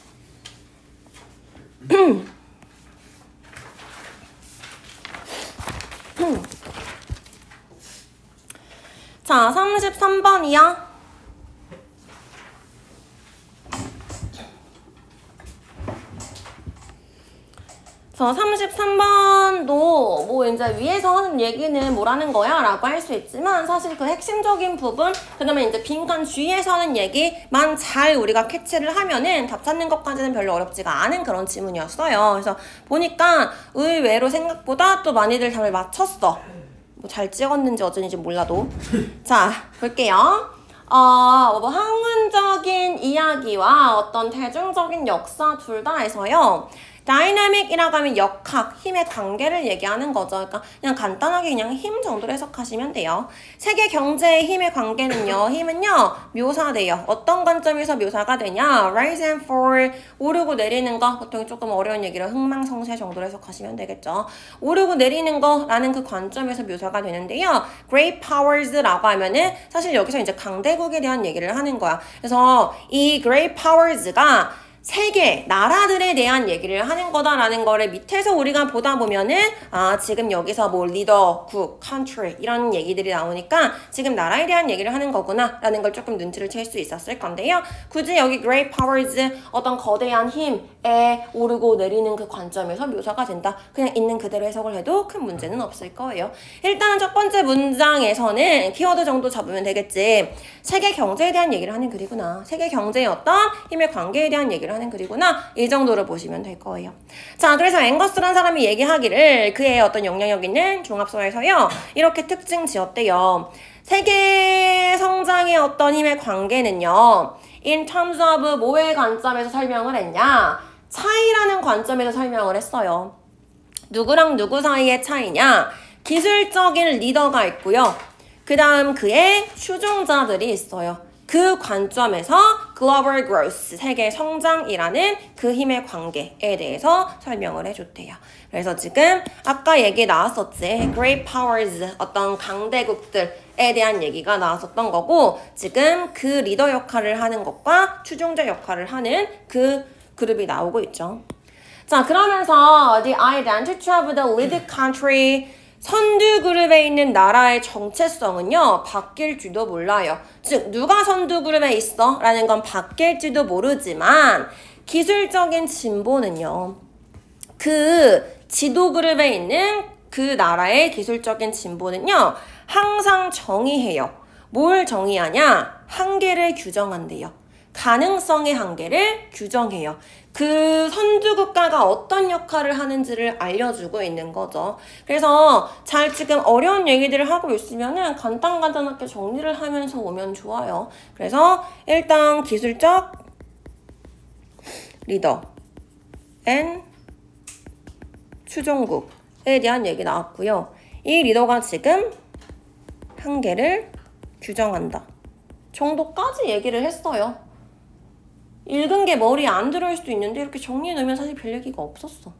자, 33번이야. 자, 33번도 뭐 이제 위에서 하는 얘기는 뭐라는 거야? 라고 할 수 있지만 사실 그 핵심적인 부분, 그 다음에 이제 빈칸 주위에서 하는 얘기만 잘 우리가 캐치를 하면은 답 찾는 것까지는 별로 어렵지가 않은 그런 지문이었어요. 그래서 보니까 의외로 생각보다 또 많이들 답을 맞췄어. 뭐 잘 찍었는지 어쩐지 몰라도. 자, 볼게요. 뭐 학문적인 이야기와 어떤 대중적인 역사 둘 다 해서요. 다이내믹이라고 하면 역학, 힘의 관계를 얘기하는 거죠. 그러니까 그냥 간단하게 그냥 힘 정도로 해석하시면 돼요. 세계 경제의 힘의 관계는요. 힘은요. 묘사돼요. 어떤 관점에서 묘사가 되냐. Rise and fall, 오르고 내리는 거. 보통 조금 어려운 얘기를 흥망성쇠 정도로 해석하시면 되겠죠. 오르고 내리는 거라는 그 관점에서 묘사가 되는데요. Great powers라고 하면은 사실 여기서 이제 강대국에 대한 얘기를 하는 거야. 그래서 이 Great powers가 세계, 나라들에 대한 얘기를 하는 거다라는 거를 밑에서 우리가 보다 보면은 지금 여기서 뭐 리더, 국, country 이런 얘기들이 나오니까 지금 나라에 대한 얘기를 하는 거구나 라는 걸 조금 눈치를 챌 수 있었을 건데요. 굳이 여기 great powers, 어떤 거대한 힘에 오르고 내리는 그 관점에서 묘사가 된다. 그냥 있는 그대로 해석을 해도 큰 문제는 없을 거예요. 일단은 첫 번째 문장에서는 키워드 정도 잡으면 되겠지. 세계 경제에 대한 얘기를 하는 글이구나. 세계 경제의 어떤 힘의 관계에 대한 얘기를 하는 글이구나. 이 정도로 보시면 될 거예요. 자, 그래서 앵거스라는 사람이 얘기하기를 그의 어떤 영향력 있는 종합서에서요. 이렇게 특징 지었대요. 세계 성장의 어떤 힘의 관계는요. In terms of 뭐의 관점에서 설명을 했냐? 차이라는 관점에서 설명을 했어요. 누구랑 누구 사이의 차이냐? 기술적인 리더가 있고요. 그 다음 그의 추종자들이 있어요. 그 관점에서 global growth, 세계 성장이라는 그 힘의 관계에 대해서 설명을 해줬대요. 그래서 지금 아까 얘기 나왔었지. Great powers, 어떤 강대국들에 대한 얘기가 나왔었던 거고 지금 그 리더 역할을 하는 것과 추종자 역할을 하는 그 그룹이 나오고 있죠. 자, 그러면서 the identity of the lead country, 선두 그룹에 있는 나라의 정체성은요. 바뀔지도 몰라요. 즉 누가 선두 그룹에 있어? 라는 건 바뀔지도 모르지만 기술적인 진보는요. 그 지도 그룹에 있는 그 나라의 기술적인 진보는요. 항상 정의해요. 뭘 정의하냐? 한계를 규정한대요. 가능성의 한계를 규정해요. 그 선두국가가 어떤 역할을 하는지를 알려주고 있는 거죠. 그래서 잘 지금 어려운 얘기들을 하고 있으면은 간단하게 정리를 하면서 오면 좋아요. 그래서 일단 기술적 리더 앤 추종국에 대한 얘기 나왔고요. 이 리더가 지금 한계를 규정한다. 정도까지 얘기를 했어요. 읽은 게 머리에 안 들어올 수도 있는데 이렇게 정리해 놓으면 사실 별 얘기가 없었어.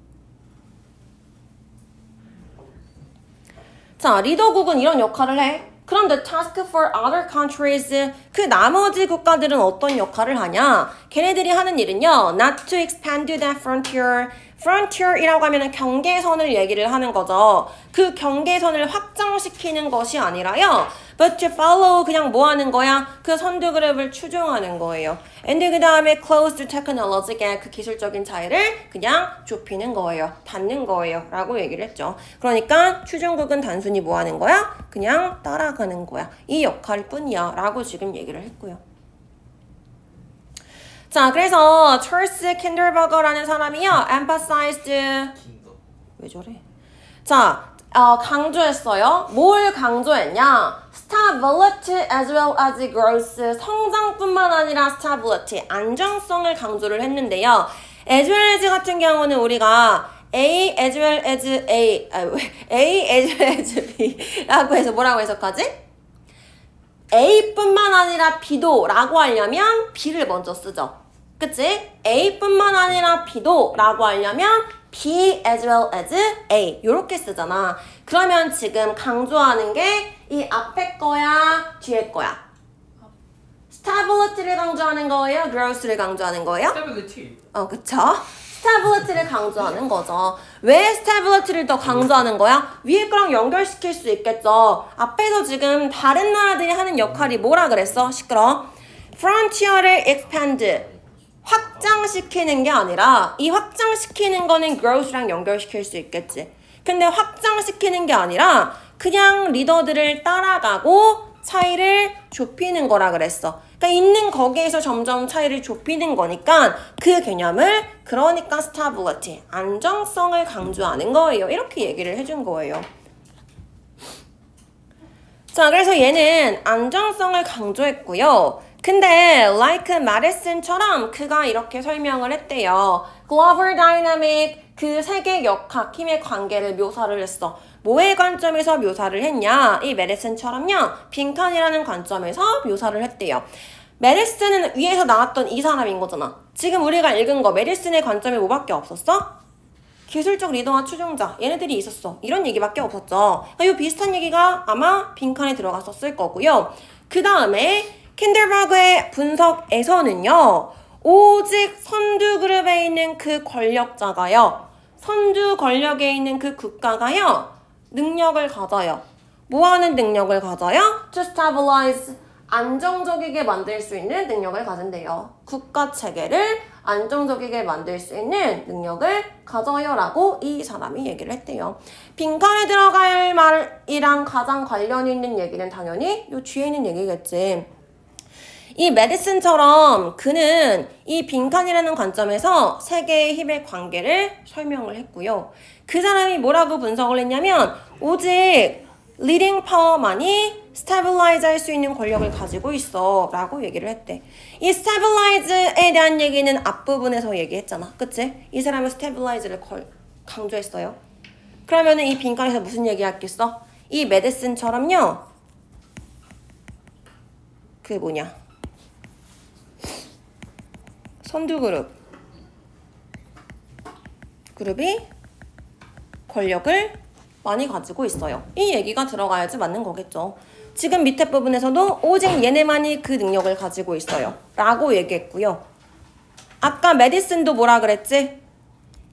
자, 리더국은 이런 역할을 해. 그럼 the task for other countries, 그 나머지 국가들은 어떤 역할을 하냐? 걔네들이 하는 일은요. Not to expand that frontier. frontier이라고 하면 경계선을 얘기를 하는 거죠. 그 경계선을 확장시키는 것이 아니라요. But to follow, 그냥 뭐 하는 거야? 그 선두 그룹을 추종하는 거예요. And 그 다음에 close to technology, 그 기술적인 차이를 그냥 좁히는 거예요. 닫는 거예요. 라고 얘기를 했죠. 그러니까 추종국은 단순히 뭐 하는 거야? 그냥 따라가는 거야. 이 역할 뿐이야. 라고 지금 얘기를 했고요. 자, 그래서 찰스 킨들버거라는 사람이요. emphasized, 왜 저래? 자, 강조했어요. 뭘 강조했냐? stability as well as growth. 성장뿐만 아니라 stability, 안정성을 강조를 했는데요. as well as 같은 경우는 우리가 A as well as A as well as B라고 해서 뭐라고 해석하지? A뿐만 아니라 B도 라고 하려면 B를 먼저 쓰죠. 그치? A뿐만 아니라 B도 라고 하려면 B as well as A 요렇게 쓰잖아. 그러면 지금 강조하는 게 이 앞에 거야, 뒤에 거야? stability를 강조하는 거예요? growth를 강조하는 거예요? stability. 그쵸? stability를 강조하는 거죠. 왜 stability를 더 강조하는 거야? 위에 거랑 연결시킬 수 있겠죠. 앞에서 지금 다른 나라들이 하는 역할이 뭐라 그랬어? 시끄러. frontier를 expand 확장시키는 게 아니라 이 확장시키는 거는 growth랑 연결시킬 수 있겠지. 근데 확장시키는 게 아니라 그냥 리더들을 따라가고 차이를 좁히는 거라 그랬어. 그러니까 있는 거기에서 점점 차이를 좁히는 거니까 그 개념을 그러니까 stability, 안정성을 강조하는 거예요. 이렇게 얘기를 해준 거예요. 자, 그래서 얘는 안정성을 강조했고요. 근데 like Madison처럼 그가 이렇게 설명을 했대요. Global Dynamic, 그 세계 역학, 힘의 관계를 묘사를 했어. 뭐의 관점에서 묘사를 했냐? 이 메디슨처럼요. 빈칸이라는 관점에서 묘사를 했대요. 메디슨은 위에서 나왔던 이 사람인 거잖아. 지금 우리가 읽은 거 메디슨의 관점에 뭐밖에 없었어? 기술적 리더와 추종자, 얘네들이 있었어. 이런 얘기밖에 없었죠. 그러니까 이 비슷한 얘기가 아마 빈칸에 들어갔었을 거고요. 그 다음에 킨델버그의 분석에서는요. 오직 선두 그룹에 있는 그 권력자가요. 선두 권력에 있는 그 국가가요. 능력을 가져요. 뭐하는 능력을 가져요? To stabilize, 안정적이게 만들 수 있는 능력을 가진대요. 국가 체계를 안정적이게 만들 수 있는 능력을 가져요 라고 이 사람이 얘기를 했대요. 빈칸에 들어갈 말이랑 가장 관련 있는 얘기는 당연히 요 뒤에 있는 얘기겠지. 이 메디슨처럼 그는 이 빈칸이라는 관점에서 세계의 힘의 관계를 설명을 했고요. 그 사람이 뭐라고 분석을 했냐면 오직 리딩 파워만이 스테빌라이즈 할 수 있는 권력을 가지고 있어 라고 얘기를 했대. 이 스테빌라이즈에 대한 얘기는 앞부분에서 얘기했잖아. 그치? 이 사람은 스테빌라이즈를 강조했어요. 그러면은 이 빈칸에서 무슨 얘기 했겠어? 이 메디슨처럼요. 그 뭐냐? 선두 그룹이 권력을 많이 가지고 있어요. 이 얘기가 들어가야지 맞는 거겠죠. 지금 밑에 부분에서도 오직 얘네만이 그 능력을 가지고 있어요 라고 얘기했고요. 아까 메디슨도 뭐라 그랬지?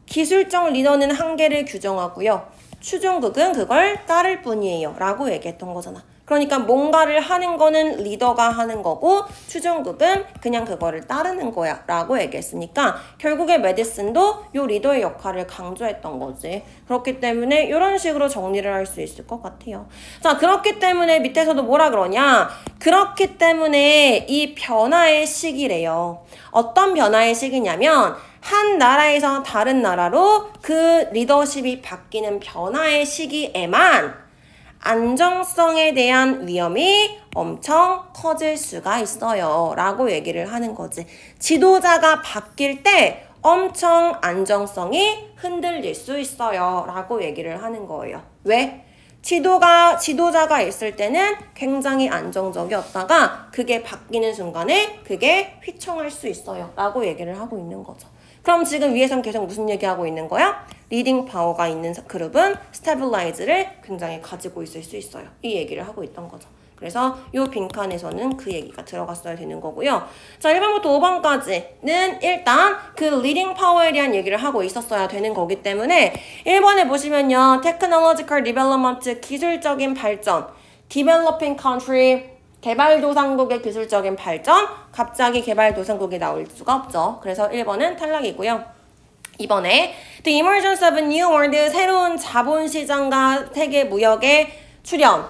기술적 리더는 한계를 규정하고요. 추종국은 그걸 따를 뿐이에요 라고 얘기했던 거잖아. 그러니까 뭔가를 하는 거는 리더가 하는 거고 추종국은 그냥 그거를 따르는 거야 라고 얘기했으니까 결국에 메디슨도 요 리더의 역할을 강조했던 거지. 그렇기 때문에 이런 식으로 정리를 할 수 있을 것 같아요. 자, 그렇기 때문에 밑에서도 뭐라 그러냐? 그렇기 때문에 이 변화의 시기래요. 어떤 변화의 시기냐면 한 나라에서 다른 나라로 그 리더십이 바뀌는 변화의 시기에만 안정성에 대한 위험이 엄청 커질 수가 있어요 라고 얘기를 하는 거지. 지도자가 바뀔 때 엄청 안정성이 흔들릴 수 있어요 라고 얘기를 하는 거예요. 왜? 지도자가 있을 때는 굉장히 안정적이었다가 그게 바뀌는 순간에 그게 휘청할 수 있어요 라고 얘기를 하고 있는 거죠. 그럼 지금 위에선 계속 무슨 얘기하고 있는 거야? 리딩 파워가 있는 그룹은 스테빌라이즈를 굉장히 가지고 있을 수 있어요. 이 얘기를 하고 있던 거죠. 그래서 이 빈칸에서는 그 얘기가 들어갔어야 되는 거고요. 자, 1번부터 5번까지는 일단 그 리딩 파워에 대한 얘기를 하고 있었어야 되는 거기 때문에 1번에 보시면요. Technological Development, 기술적인 발전, Developing Country, 개발도상국의 기술적인 발전, 갑자기 개발도상국이 나올 수가 없죠. 그래서 1번은 탈락이고요. 2번에 The Emergence of a New World, 새로운 자본시장과 세계 무역의 출현,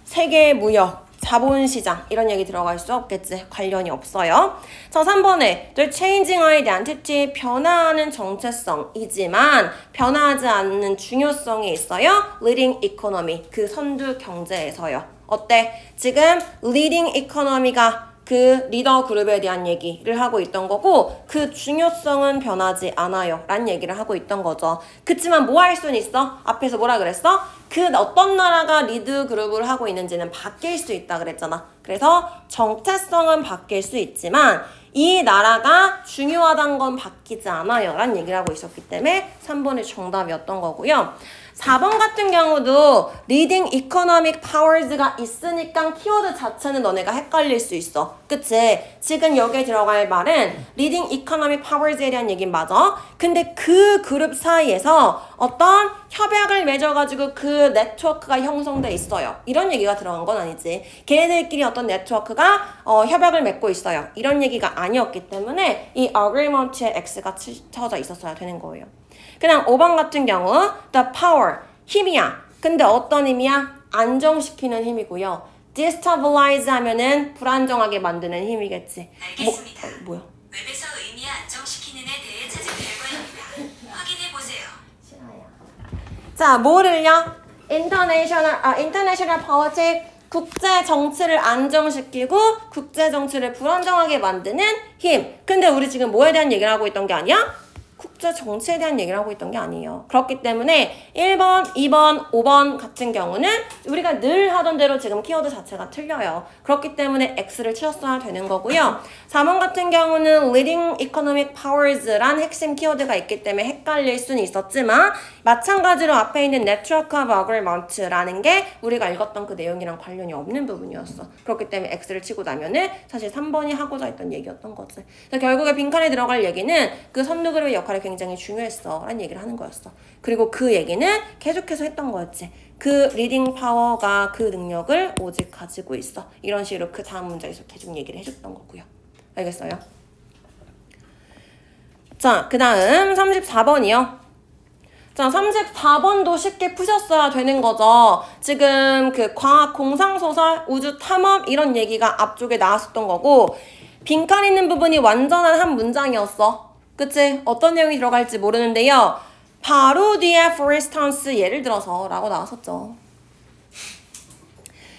세계 무역, 자본시장 이런 얘기 들어갈 수 없겠지. 관련이 없어요. 자, 3번에 The Changing Identity, 변화하는 정체성이지만 변화하지 않는 중요성이 있어요. Leading Economy, 그 선두 경제에서요. 어때? 지금 리딩 이코노미가 그 리더 그룹에 대한 얘기를 하고 있던 거고 그 중요성은 변하지 않아요 라는 얘기를 하고 있던 거죠. 그치만 뭐 할 수는 있어? 앞에서 뭐라 그랬어? 그 어떤 나라가 리드 그룹을 하고 있는지는 바뀔 수 있다 그랬잖아. 그래서 정체성은 바뀔 수 있지만 이 나라가 중요하다는 건 바뀌지 않아요 라는 얘기를 하고 있었기 때문에 3번이 정답이었던 거고요. 4번 같은 경우도 Leading Economic Powers가 있으니까 키워드 자체는 너네가 헷갈릴 수 있어. 그치? 지금 여기에 들어갈 말은 Leading Economic Powers에 대한 얘기는 맞아. 근데 그 그룹 사이에서 어떤 협약을 맺어가지고 그 네트워크가 형성돼 있어요. 이런 얘기가 들어간 건 아니지. 걔네들끼리 어떤 네트워크가 협약을 맺고 있어요. 이런 얘기가 아니었기 때문에 이 agreement에 X가 쳐져 있었어야 되는 거예요. 그냥 5번 같은 경우 the power, 힘이야. 근데 어떤 힘이야? 안정시키는 힘이고요. destabilize 하면은 불안정하게 만드는 힘이겠지. 알겠습니다. 뭐야? 웹에서 의미 안정시키는에 대해 찾은 결과입니다. 확인해보세요. 자, 뭐를요? international politics, 국제 정치를 안정시키고 국제 정치를 불안정하게 만드는 힘. 근데 우리 지금 뭐에 대한 얘기를 하고 있던 게 아니야? 국제 정치에 대한 얘기를 하고 있던 게 아니에요. 그렇기 때문에 1번, 2번, 5번 같은 경우는 우리가 늘 하던 대로 지금 키워드 자체가 틀려요. 그렇기 때문에 X를 치웠어야 되는 거고요. 4번 같은 경우는 Leading Economic Powers란 핵심 키워드가 있기 때문에 헷갈릴 수는 있었지만 마찬가지로 앞에 있는 Network of Agreement라는 게 우리가 읽었던 그 내용이랑 관련이 없는 부분이었어. 그렇기 때문에 X를 치고 나면은 사실 3번이 하고자 했던 얘기였던 거지. 그래서 결국에 빈칸에 들어갈 얘기는 그 선두그룹의 역할이 굉장히 중요했어 라는 얘기를 하는 거였어. 그리고 그 얘기는 계속해서 했던 거였지. 그 리딩 파워가 그 능력을 오직 가지고 있어. 이런 식으로 그 다음 문장에서 계속 얘기를 해줬던 거고요. 알겠어요? 자, 그 다음 34번이요. 자, 34번도 쉽게 푸셨어야 되는 거죠. 지금 그 과학 공상소설, 우주 탐험 이런 얘기가 앞쪽에 나왔었던 거고 빈칸 있는 부분이 완전한 한 문장이었어. 그치? 어떤 내용이 들어갈지 모르는데요. 바로 뒤에 for instance 예를 들어서 라고 나왔었죠.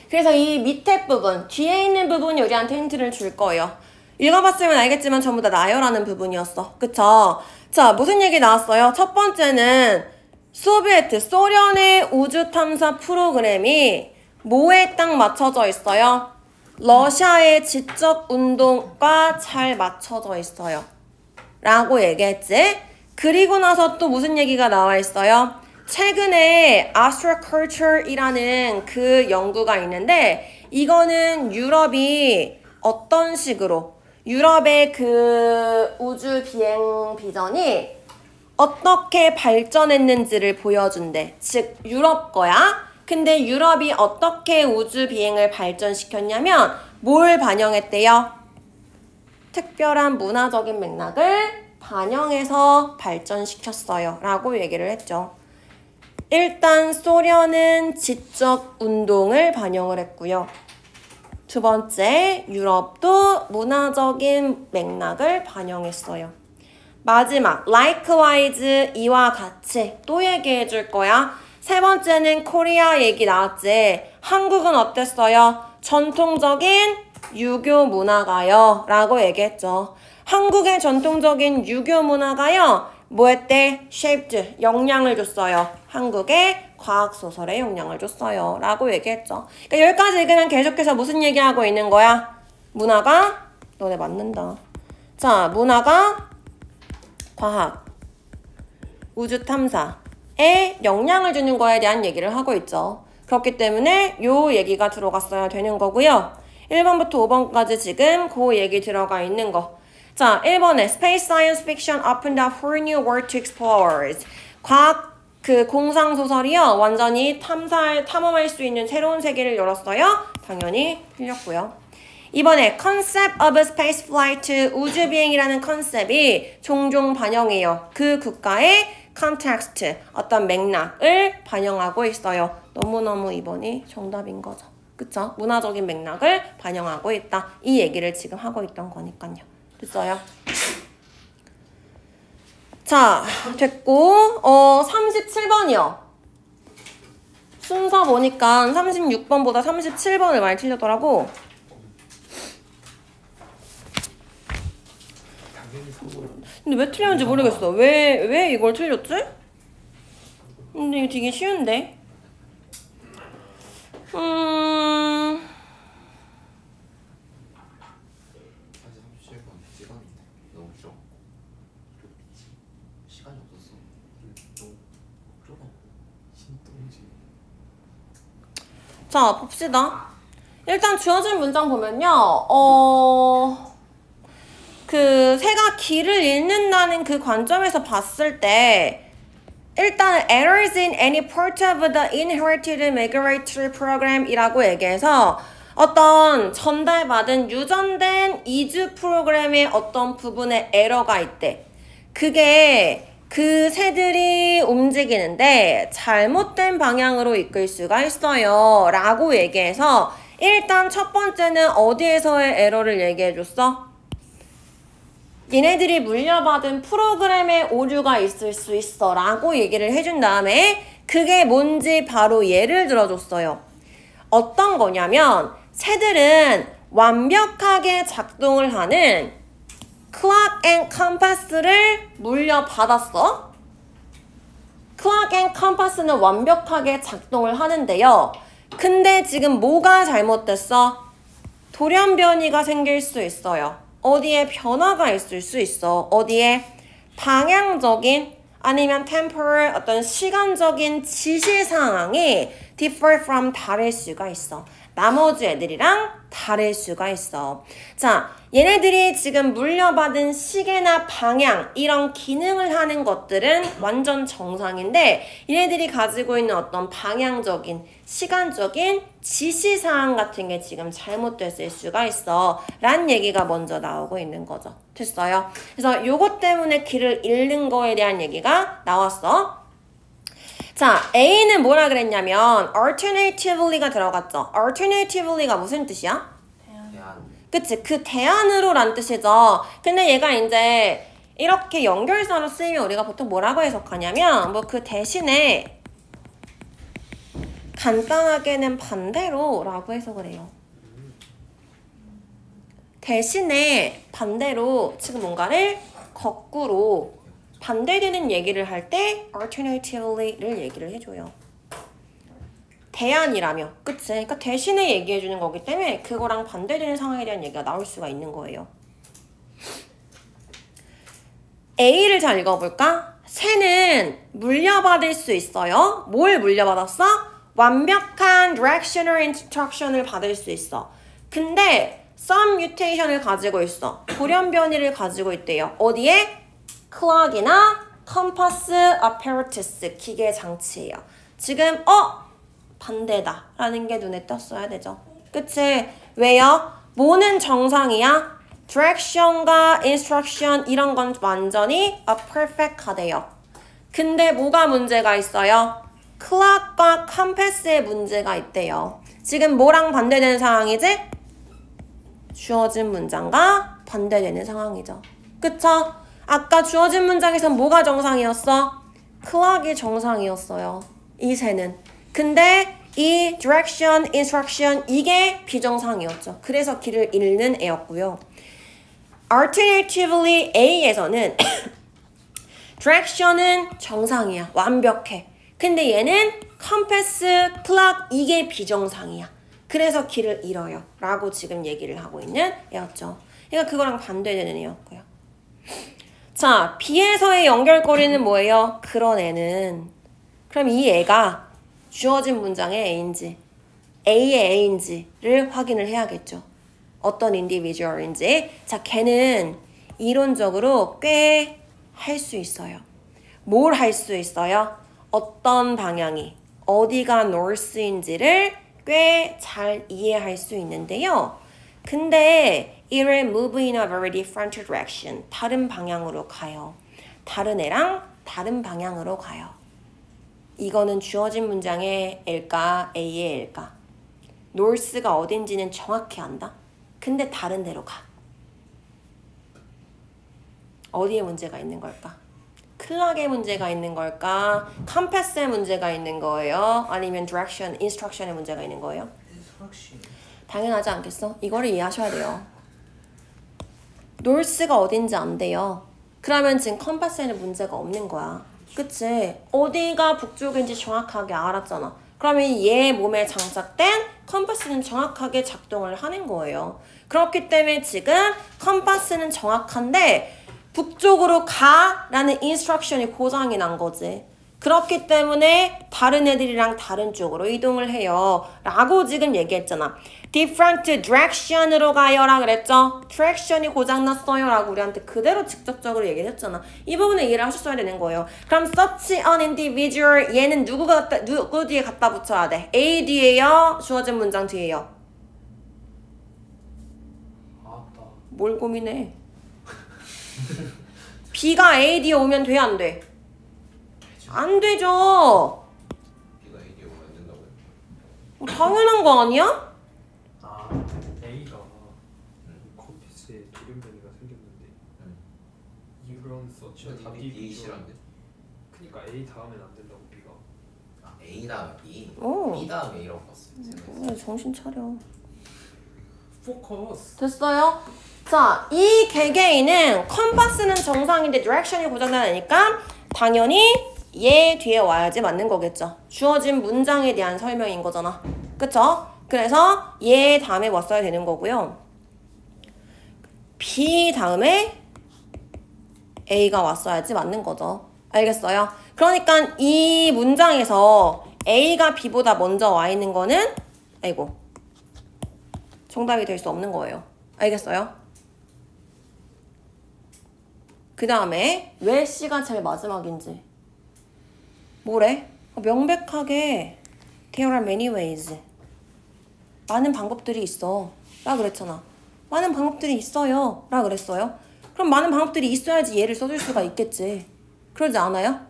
그래서 이 밑에 부분, 뒤에 있는 부분이 우리한테 힌트를 줄 거예요. 읽어봤으면 알겠지만 전부 다 나열하는 부분이었어. 그쵸? 자, 무슨 얘기 나왔어요? 첫 번째는 소련의 우주 탐사 프로그램이 뭐에 딱 맞춰져 있어요? 러시아의 지적 운동과 잘 맞춰져 있어요. 라고 얘기했지? 그리고 나서 또 무슨 얘기가 나와 있어요? 최근에 astroculture이라는 그 연구가 있는데 이거는 유럽이 어떤 식으로 유럽의 그 우주 비행 비전이 어떻게 발전했는지를 보여준대. 즉 유럽 거야. 근데 유럽이 어떻게 우주 비행을 발전시켰냐면 뭘 반영했대요? 특별한 문화적인 맥락을 반영해서 발전시켰어요 라고 얘기를 했죠. 일단 소련은 지적 운동을 반영을 했고요. 두 번째, 유럽도 문화적인 맥락을 반영했어요. 마지막, likewise 이와 같이 또 얘기해 줄 거야. 세 번째는 코리아 얘기 나왔지. 한국은 어땠어요? 전통적인 유교 문화가요 라고 얘기했죠. 한국의 전통적인 유교 문화가요 뭐 했대? shaped, 영향을 줬어요. 한국의 과학소설에 영향을 줬어요 라고 얘기했죠. 그러니까 여기까지 그냥 계속해서 무슨 얘기하고 있는 거야? 문화가 너네 맞는다. 자, 문화가 과학, 우주 탐사에 영향을 주는 거에 대한 얘기를 하고 있죠. 그렇기 때문에 요 얘기가 들어갔어야 되는 거고요. 1번부터 5번까지 지금 그 얘기 들어가 있는 거. 자, 1번에 Space Science Fiction opened a whole new world to explorers. 과학 그 공상소설이요. 완전히 탐험할 수 있는 새로운 세계를 열었어요. 당연히 틀렸고요. 이번에 Concept of Space Flight, 우주비행이라는 컨셉이 종종 반영해요. 그 국가의 context, 어떤 맥락을 반영하고 있어요. 너무너무 이번이 정답인 거죠. 그쵸? 문화적인 맥락을 반영하고 있다. 이 얘기를 지금 하고 있던 거니까요. 됐어요? 자, 됐고 37번이요. 순서 보니까 36번보다 37번을 많이 틀렸더라고. 근데 왜 틀렸는지 모르겠어. 왜 이걸 틀렸지? 근데 이거 되게 쉬운데? 37번 자, 봅시다. 일단 주어진 문장 보면요. 새가 길을 잃는다는 그 관점에서 봤을 때 일단 errors in any part of the inherited migratory program 이라고 얘기해서 어떤 전달받은 유전된 이주 프로그램의 어떤 부분에 에러가 있대. 그게 그 새들이 움직이는데 잘못된 방향으로 이끌 수가 있어요 라고 얘기해서 일단 첫 번째는 어디에서의 에러를 얘기해줬어? 얘네들이 물려받은 프로그램에 오류가 있을 수 있어 라고 얘기를 해준 다음에 그게 뭔지 바로 예를 들어줬어요. 어떤 거냐면 새들은 완벽하게 작동을 하는 clock and compass를 물려받았어. clock and compass는 완벽하게 작동을 하는데요. 근데 지금 뭐가 잘못됐어? 돌연변이가 생길 수 있어요. 어디에 변화가 있을 수 있어. 어디에 방향적인 아니면 temporal 어떤 시간적인 지시 상황이 differ from 다를 수가 있어. 나머지 애들이랑 다를 수가 있어. 자, 얘네들이 지금 물려받은 시계나 방향 이런 기능을 하는 것들은 완전 정상인데 얘네들이 가지고 있는 어떤 방향적인 시간적인 지시사항 같은 게 지금 잘못됐을 수가 있어 라는 얘기가 먼저 나오고 있는 거죠. 됐어요? 그래서 요것 때문에 길을 잃는 거에 대한 얘기가 나왔어. 자, A는 뭐라 그랬냐면 alternatively가 들어갔죠. alternatively가 무슨 뜻이야? 대안. 그치? 그 대안으로 란 뜻이죠. 근데 얘가 이제 이렇게 연결사로 쓰이면 우리가 보통 뭐라고 해석하냐면 뭐 그 대신에 간단하게는 반대로 라고 해석을 해요. 대신에 반대로 지금 뭔가를 거꾸로 반대되는 얘기를 할 때 alternatively를 얘기를 해줘요. 대안이라며. 그치? 그러니까 대신에 얘기해주는 거기 때문에 그거랑 반대되는 상황에 대한 얘기가 나올 수가 있는 거예요. A를 잘 읽어볼까? 새는 물려받을 수 있어요. 뭘 물려받았어? 완벽한 directional instruction을 받을 수 있어. 근데 some mutation을 가지고 있어. 돌연변이를 가지고 있대요. 어디에? clock이나 compass apparatus 기계 장치예요. 지금 반대다 라는 게 눈에 떴어야 되죠. 그치? 왜요? 뭐는 정상이야? direction과 instruction 이런 건 완전히 perfect하대요. 근데 뭐가 문제가 있어요? clock과 compass에 문제가 있대요. 지금 뭐랑 반대되는 상황이지? 주어진 문장과 반대되는 상황이죠. 그쵸? 아까 주어진 문장에선 뭐가 정상이었어? clock이 정상이었어요. 이 새는. 근데 이 direction, instruction 이게 비정상이었죠. 그래서 길을 잃는 애였고요. Alternatively A에서는 direction은 정상이야. 완벽해. 근데 얘는 compass, clock 이게 비정상이야. 그래서 길을 잃어요. 라고 지금 얘기를 하고 있는 애였죠. 그러니까 그거랑 반대되는 애였고요. 자, B에서의 연결고리는 뭐예요? 그런 애는. 그럼 이 애가 주어진 문장의 A인지 A의 A인지를 확인을 해야겠죠. 어떤 individual인지. 자, 걔는 이론적으로 꽤 할 수 있어요. 뭘 할 수 있어요? 어떤 방향이 어디가 north인지를 꽤 잘 이해할 수 있는데요. 근데 이를 move in a very different direction. 다른 방향으로 가요. 다른 애랑 다른 방향으로 가요. 이거는 주어진 문장의 L까 A의 L까? north가 어딘지는 정확히 안다. 근데 다른 데로 가. 어디에 문제가 있는 걸까? 클락에 문제가 있는 걸까? 컴패스에 문제가 있는 거예요? 아니면 direction, instruction에 문제가 있는 거예요? 당연하지 않겠어? 이거를 이해하셔야 돼요. north가 어딘지 안 돼요. 그러면 지금 컴패스에는 문제가 없는 거야. 그치? 어디가 북쪽인지 정확하게 알았잖아. 그러면 얘 몸에 장착된 컴파스는 정확하게 작동을 하는 거예요. 그렇기 때문에 지금 컴파스는 정확한데 북쪽으로 가 라는 인스트럭션이 고장이 난 거지. 그렇기 때문에 다른 애들이랑 다른 쪽으로 이동을 해요. 라고 지금 얘기했잖아. different direction으로 가요 라 그랬죠. direction이 고장났어요 라고 우리한테 그대로 직접적으로 얘기를 했잖아. 이 부분을 이해를 하셨어야 되는 거예요. 그럼 such an individual 얘는 누구 뒤에 갖다 붙여야 돼? A 뒤에요? 주어진 문장 뒤에요? 아따. 뭘 고민해? B가 A 뒤에 오면 돼 안 돼? 안 되죠. B가 A 오면 안 된다고요? 당연한 거 아니야? 아, A가 컴퓨터에 돌연변이가 생겼는데 이런 서치 답이 B, C란데? 그러니까 A 다음엔 안 된다고 B가. 아 A 다음에 B? 오. B 다음에 A라고 봤어요. 정신 차려. 포커스. 됐어요? 자, 이 개개인은 컴파스는 정상인데 디렉션이 고장나니까 당연히 얘 뒤에 와야지 맞는 거겠죠. 주어진 문장에 대한 설명인 거잖아. 그쵸? 그래서 얘 다음에 왔어야 되는 거고요. B 다음에 A가 왔어야지 맞는 거죠. 알겠어요? 그러니까 이 문장에서 A가 B보다 먼저 와 있는 거는 아이고 정답이 될 수 없는 거예요. 알겠어요? 그 다음에 왜 C가 제일 마지막인지 뭐래? 명백하게 There are many ways. 많은 방법들이 있어 라 그랬잖아. 많은 방법들이 있어요 라 그랬어요. 그럼 많은 방법들이 있어야지 얘를 써줄 수가 있겠지. 그러지 않아요?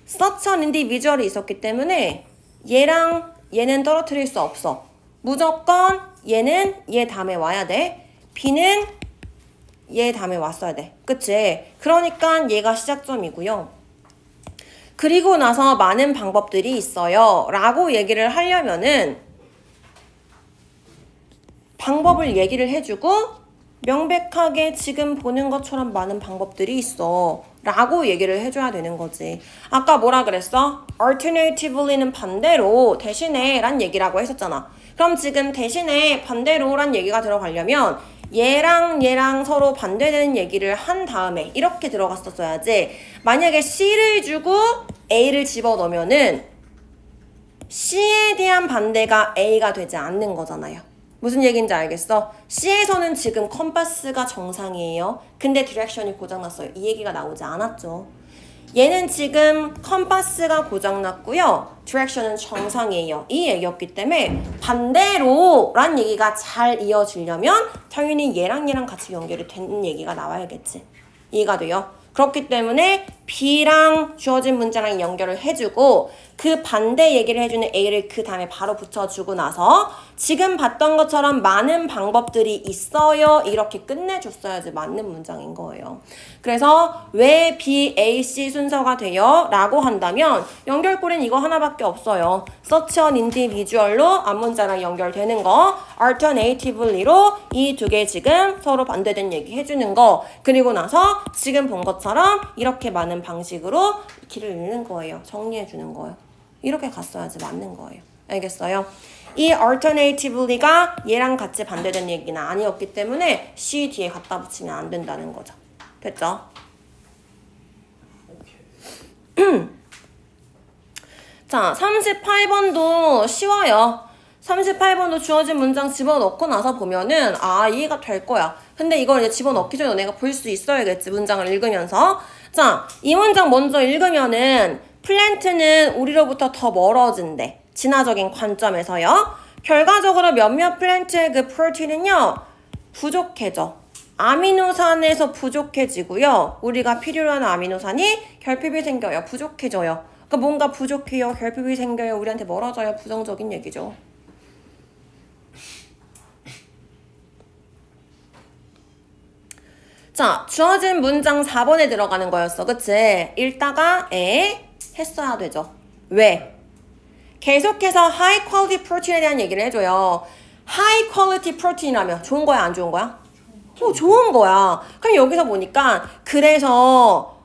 such an individual이 있었기 때문에 얘랑 얘는 떨어뜨릴 수 없어. 무조건 얘는 얘 다음에 와야 돼. B는 얘 다음에 왔어야 돼. 그치? 그러니까 얘가 시작점이고요. 그리고 나서 많은 방법들이 있어요 라고 얘기를 하려면은 방법을 얘기를 해주고 명백하게 지금 보는 것처럼 많은 방법들이 있어 라고 얘기를 해줘야 되는 거지. 아까 뭐라 그랬어? alternatively는 반대로 대신에 란 얘기라고 했었잖아. 그럼 지금 대신에 반대로 란 얘기가 들어가려면 얘랑 얘랑 서로 반대되는 얘기를 한 다음에 이렇게 들어갔었어야지. 만약에 C를 주고 A를 집어넣으면은 C에 대한 반대가 A가 되지 않는 거잖아요. 무슨 얘기인지 알겠어? C에서는 지금 컴파스가 정상이에요. 근데 디렉션이 고장났어요. 이 얘기가 나오지 않았죠. 얘는 지금 컴파스가 고장났고요. 디렉션은 정상이에요. 이 얘기였기 때문에 반대로 란 얘기가 잘 이어지려면 당연히 얘랑 얘랑 같이 연결이 되는 얘기가 나와야겠지. 이해가 돼요? 그렇기 때문에 B랑 주어진 문장랑 연결을 해주고 그 반대 얘기를 해주는 A를 그 다음에 바로 붙여주고 나서 지금 봤던 것처럼 많은 방법들이 있어요. 이렇게 끝내줬어야지 맞는 문장인 거예요. 그래서 왜 B, A, C 순서가 돼요? 라고 한다면 연결고리는 이거 하나밖에 없어요. such an individual로 앞문장랑 연결되는 거, alternatively로 이 두 개 지금 서로 반대된 얘기 해주는 거, 그리고 나서 지금 본 것처럼 이렇게 많은 방식으로 길을 잃는 거예요. 정리해주는 거예요. 이렇게 갔어야지 맞는 거예요. 알겠어요? 이 alternatively가 얘랑 같이 반대된 얘기는 아니었기 때문에 C 뒤에 갖다 붙이면 안 된다는 거죠. 됐죠? 자, 38번도 쉬워요. 38번도 주어진 문장 집어넣고 나서 보면은 이해가 될 거야. 근데 이걸 이제 집어넣기 전에 너네가 볼 수 있어야겠지. 문장을 읽으면서. 자, 이 문장 먼저 읽으면은 플랜트는 우리로부터 더 멀어진대. 진화적인 관점에서요. 결과적으로 몇몇 플랜트의 그 프로틴은요. 부족해져. 아미노산에서 부족해지고요. 우리가 필요로 하는 아미노산이 결핍이 생겨요. 부족해져요. 그러니까 뭔가 부족해요. 결핍이 생겨요. 우리한테 멀어져요. 부정적인 얘기죠. 자, 주어진 문장 4번에 들어가는 거였어. 그치? 읽다가 했어야 되죠. 왜? 계속해서 high quality protein에 대한 얘기를 해줘요. high quality protein이라면 좋은 거야, 안 좋은 거야? 좋은 거야. 그럼 여기서 보니까 그래서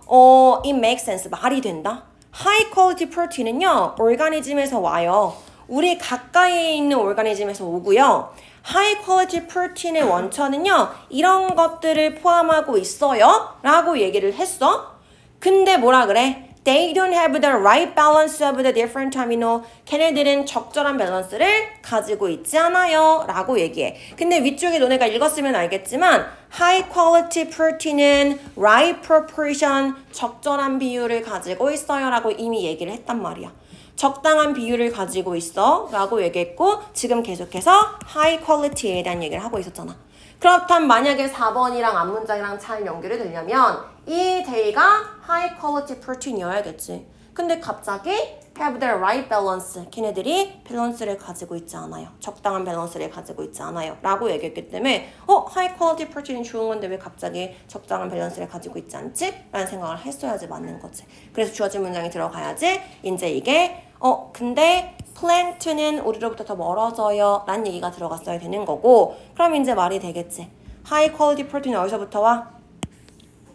it makes sense. 말이 된다. high quality protein은요. 오르가니즘에서 와요. 우리 가까이에 있는 오르가니즘에서 오고요. high quality protein의 원천은요. 이런 것들을 포함하고 있어요. 라고 얘기를 했어. 근데 뭐라 그래? They don't have the right balance of the different terminal. 걔네들은 적절한 밸런스를 가지고 있지 않아요. 라고 얘기해. 근데 위쪽에 너네가 읽었으면 알겠지만 high quality protein은 right proportion, 적절한 비율을 가지고 있어요. 라고 이미 얘기를 했단 말이야. 적당한 비율을 가지고 있어. 라고 얘기했고 지금 계속해서 high quality에 대한 얘기를 하고 있었잖아. 그렇다면 만약에 4번이랑 앞문장이랑 잘 연결이 되려면 이 day가 high quality protein이어야겠지. 근데 갑자기 have the right balance. 걔네들이 밸런스를 가지고 있지 않아요. 적당한 밸런스를 가지고 있지 않아요. 라고 얘기했기 때문에 high quality protein이 좋은 건데 왜 갑자기 적당한 밸런스를 가지고 있지 않지? 라는 생각을 했어야지 맞는 거지. 그래서 주어진 문장이 들어가야지 이제 이게 근데 플랜트는 우리로부터 더 멀어져요 라는 얘기가 들어갔어야 되는 거고 그럼 이제 말이 되겠지. 하이 퀄리티 프로틴이 어디서부터 와?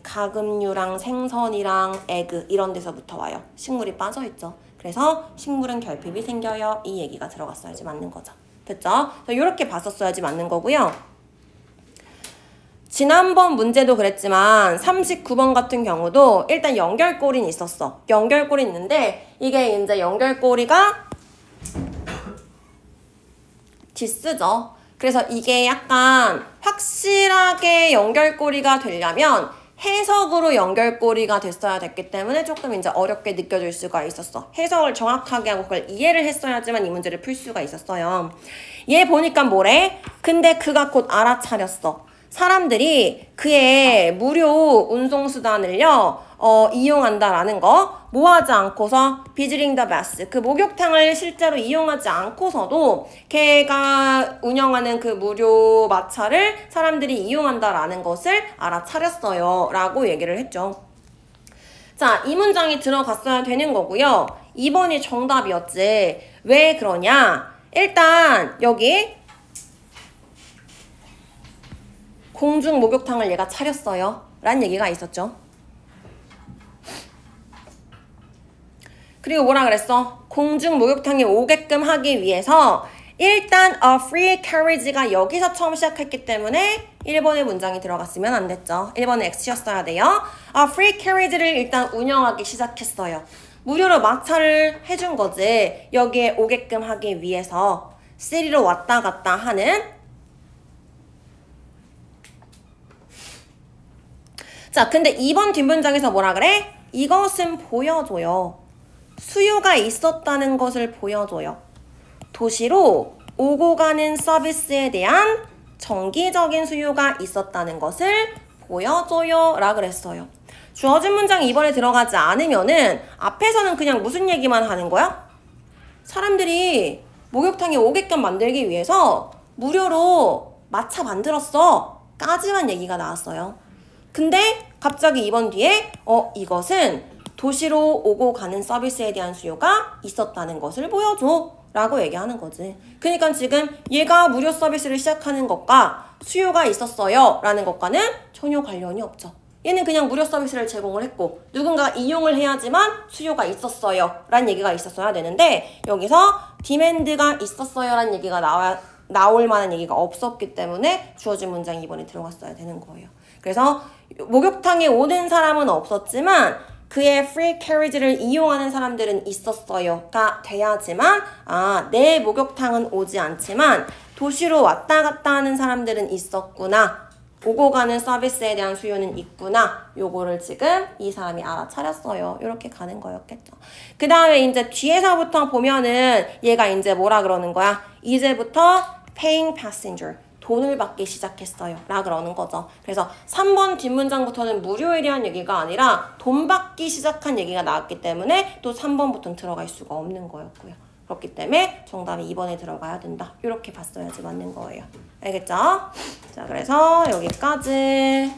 가금류랑 생선이랑 에그 이런 데서부터 와요. 식물이 빠져있죠. 그래서 식물은 결핍이 생겨요. 이 얘기가 들어갔어야지 맞는 거죠. 됐죠? 이렇게 봤었어야지 맞는 거고요. 지난번 문제도 그랬지만 39번 같은 경우도 일단 연결고리는 있었어. 연결고리 있는데 이게 이제 연결고리가 디스죠. 그래서 이게 약간 확실하게 연결고리가 되려면 해석으로 연결고리가 됐어야 됐기 때문에 조금 이제 어렵게 느껴질 수가 있었어. 해석을 정확하게 하고 그걸 이해를 했어야지만 이 문제를 풀 수가 있었어요. 얘 보니까 뭐래? 근데 그가 곧 알아차렸어. 사람들이 그의 무료 운송수단을요 이용한다라는 거 뭐 하지 않고서 비즈링 더 베스 그 목욕탕을 실제로 이용하지 않고서도 걔가 운영하는 그 무료 마차를 사람들이 이용한다라는 것을 알아차렸어요 라고 얘기를 했죠. 자, 이 문장이 들어갔어야 되는 거고요. 2번이 정답이었지. 왜 그러냐? 일단 여기 공중 목욕탕을 얘가 차렸어요 라는 얘기가 있었죠. 그리고 뭐라 그랬어? 공중 목욕탕에 오게끔 하기 위해서 일단 a free carriage가 여기서 처음 시작했기 때문에 1번의 문장이 들어갔으면 안 됐죠. 1번은 X였어야 돼요. a free carriage를 일단 운영하기 시작했어요. 무료로 마차를 해준 거지. 여기에 오게끔 하기 위해서 시리로 왔다 갔다 하는 자, 근데 2번 뒷문장에서 뭐라 그래? 이것은 보여줘요. 수요가 있었다는 것을 보여줘요. 도시로 오고 가는 서비스에 대한 정기적인 수요가 있었다는 것을 보여줘요 라 그랬어요. 주어진 문장이 이번에 들어가지 않으면은 앞에서는 그냥 무슨 얘기만 하는 거야? 사람들이 목욕탕에 오게끔 만들기 위해서 무료로 마차 만들었어 까지만 얘기가 나왔어요. 근데 갑자기 이번 뒤에 이것은 도시로 오고 가는 서비스에 대한 수요가 있었다는 것을 보여줘 라고 얘기하는 거지. 그러니까 지금 얘가 무료 서비스를 시작하는 것과 수요가 있었어요 라는 것과는 전혀 관련이 없죠. 얘는 그냥 무료 서비스를 제공을 했고 누군가 이용을 해야지만 수요가 있었어요 라는 얘기가 있었어야 되는데 여기서 디맨드가 있었어요 라는 얘기가 나올 만한 얘기가 없었기 때문에 주어진 문장이 이번에 들어갔어야 되는 거예요. 그래서 목욕탕에 오는 사람은 없었지만 그의 free carriage를 이용하는 사람들은 있었어요가 돼야지만 내 목욕탕은 오지 않지만 도시로 왔다 갔다 하는 사람들은 있었구나. 오고 가는 서비스에 대한 수요는 있구나. 요거를 지금 이 사람이 알아차렸어요. 이렇게 가는 거였겠죠. 그 다음에 이제 뒤에서부터 보면은 얘가 이제 뭐라 그러는 거야? 이제부터 paying passenger. 돈을 받기 시작했어요 라 그러는 거죠. 그래서 3번 뒷문장부터는 무료에 대한 얘기가 아니라 돈 받기 시작한 얘기가 나왔기 때문에 또 3번부터는 들어갈 수가 없는 거였고요. 그렇기 때문에 정답이 2번에 들어가야 된다. 이렇게 봤어야지 맞는 거예요. 알겠죠? 자, 그래서 여기까지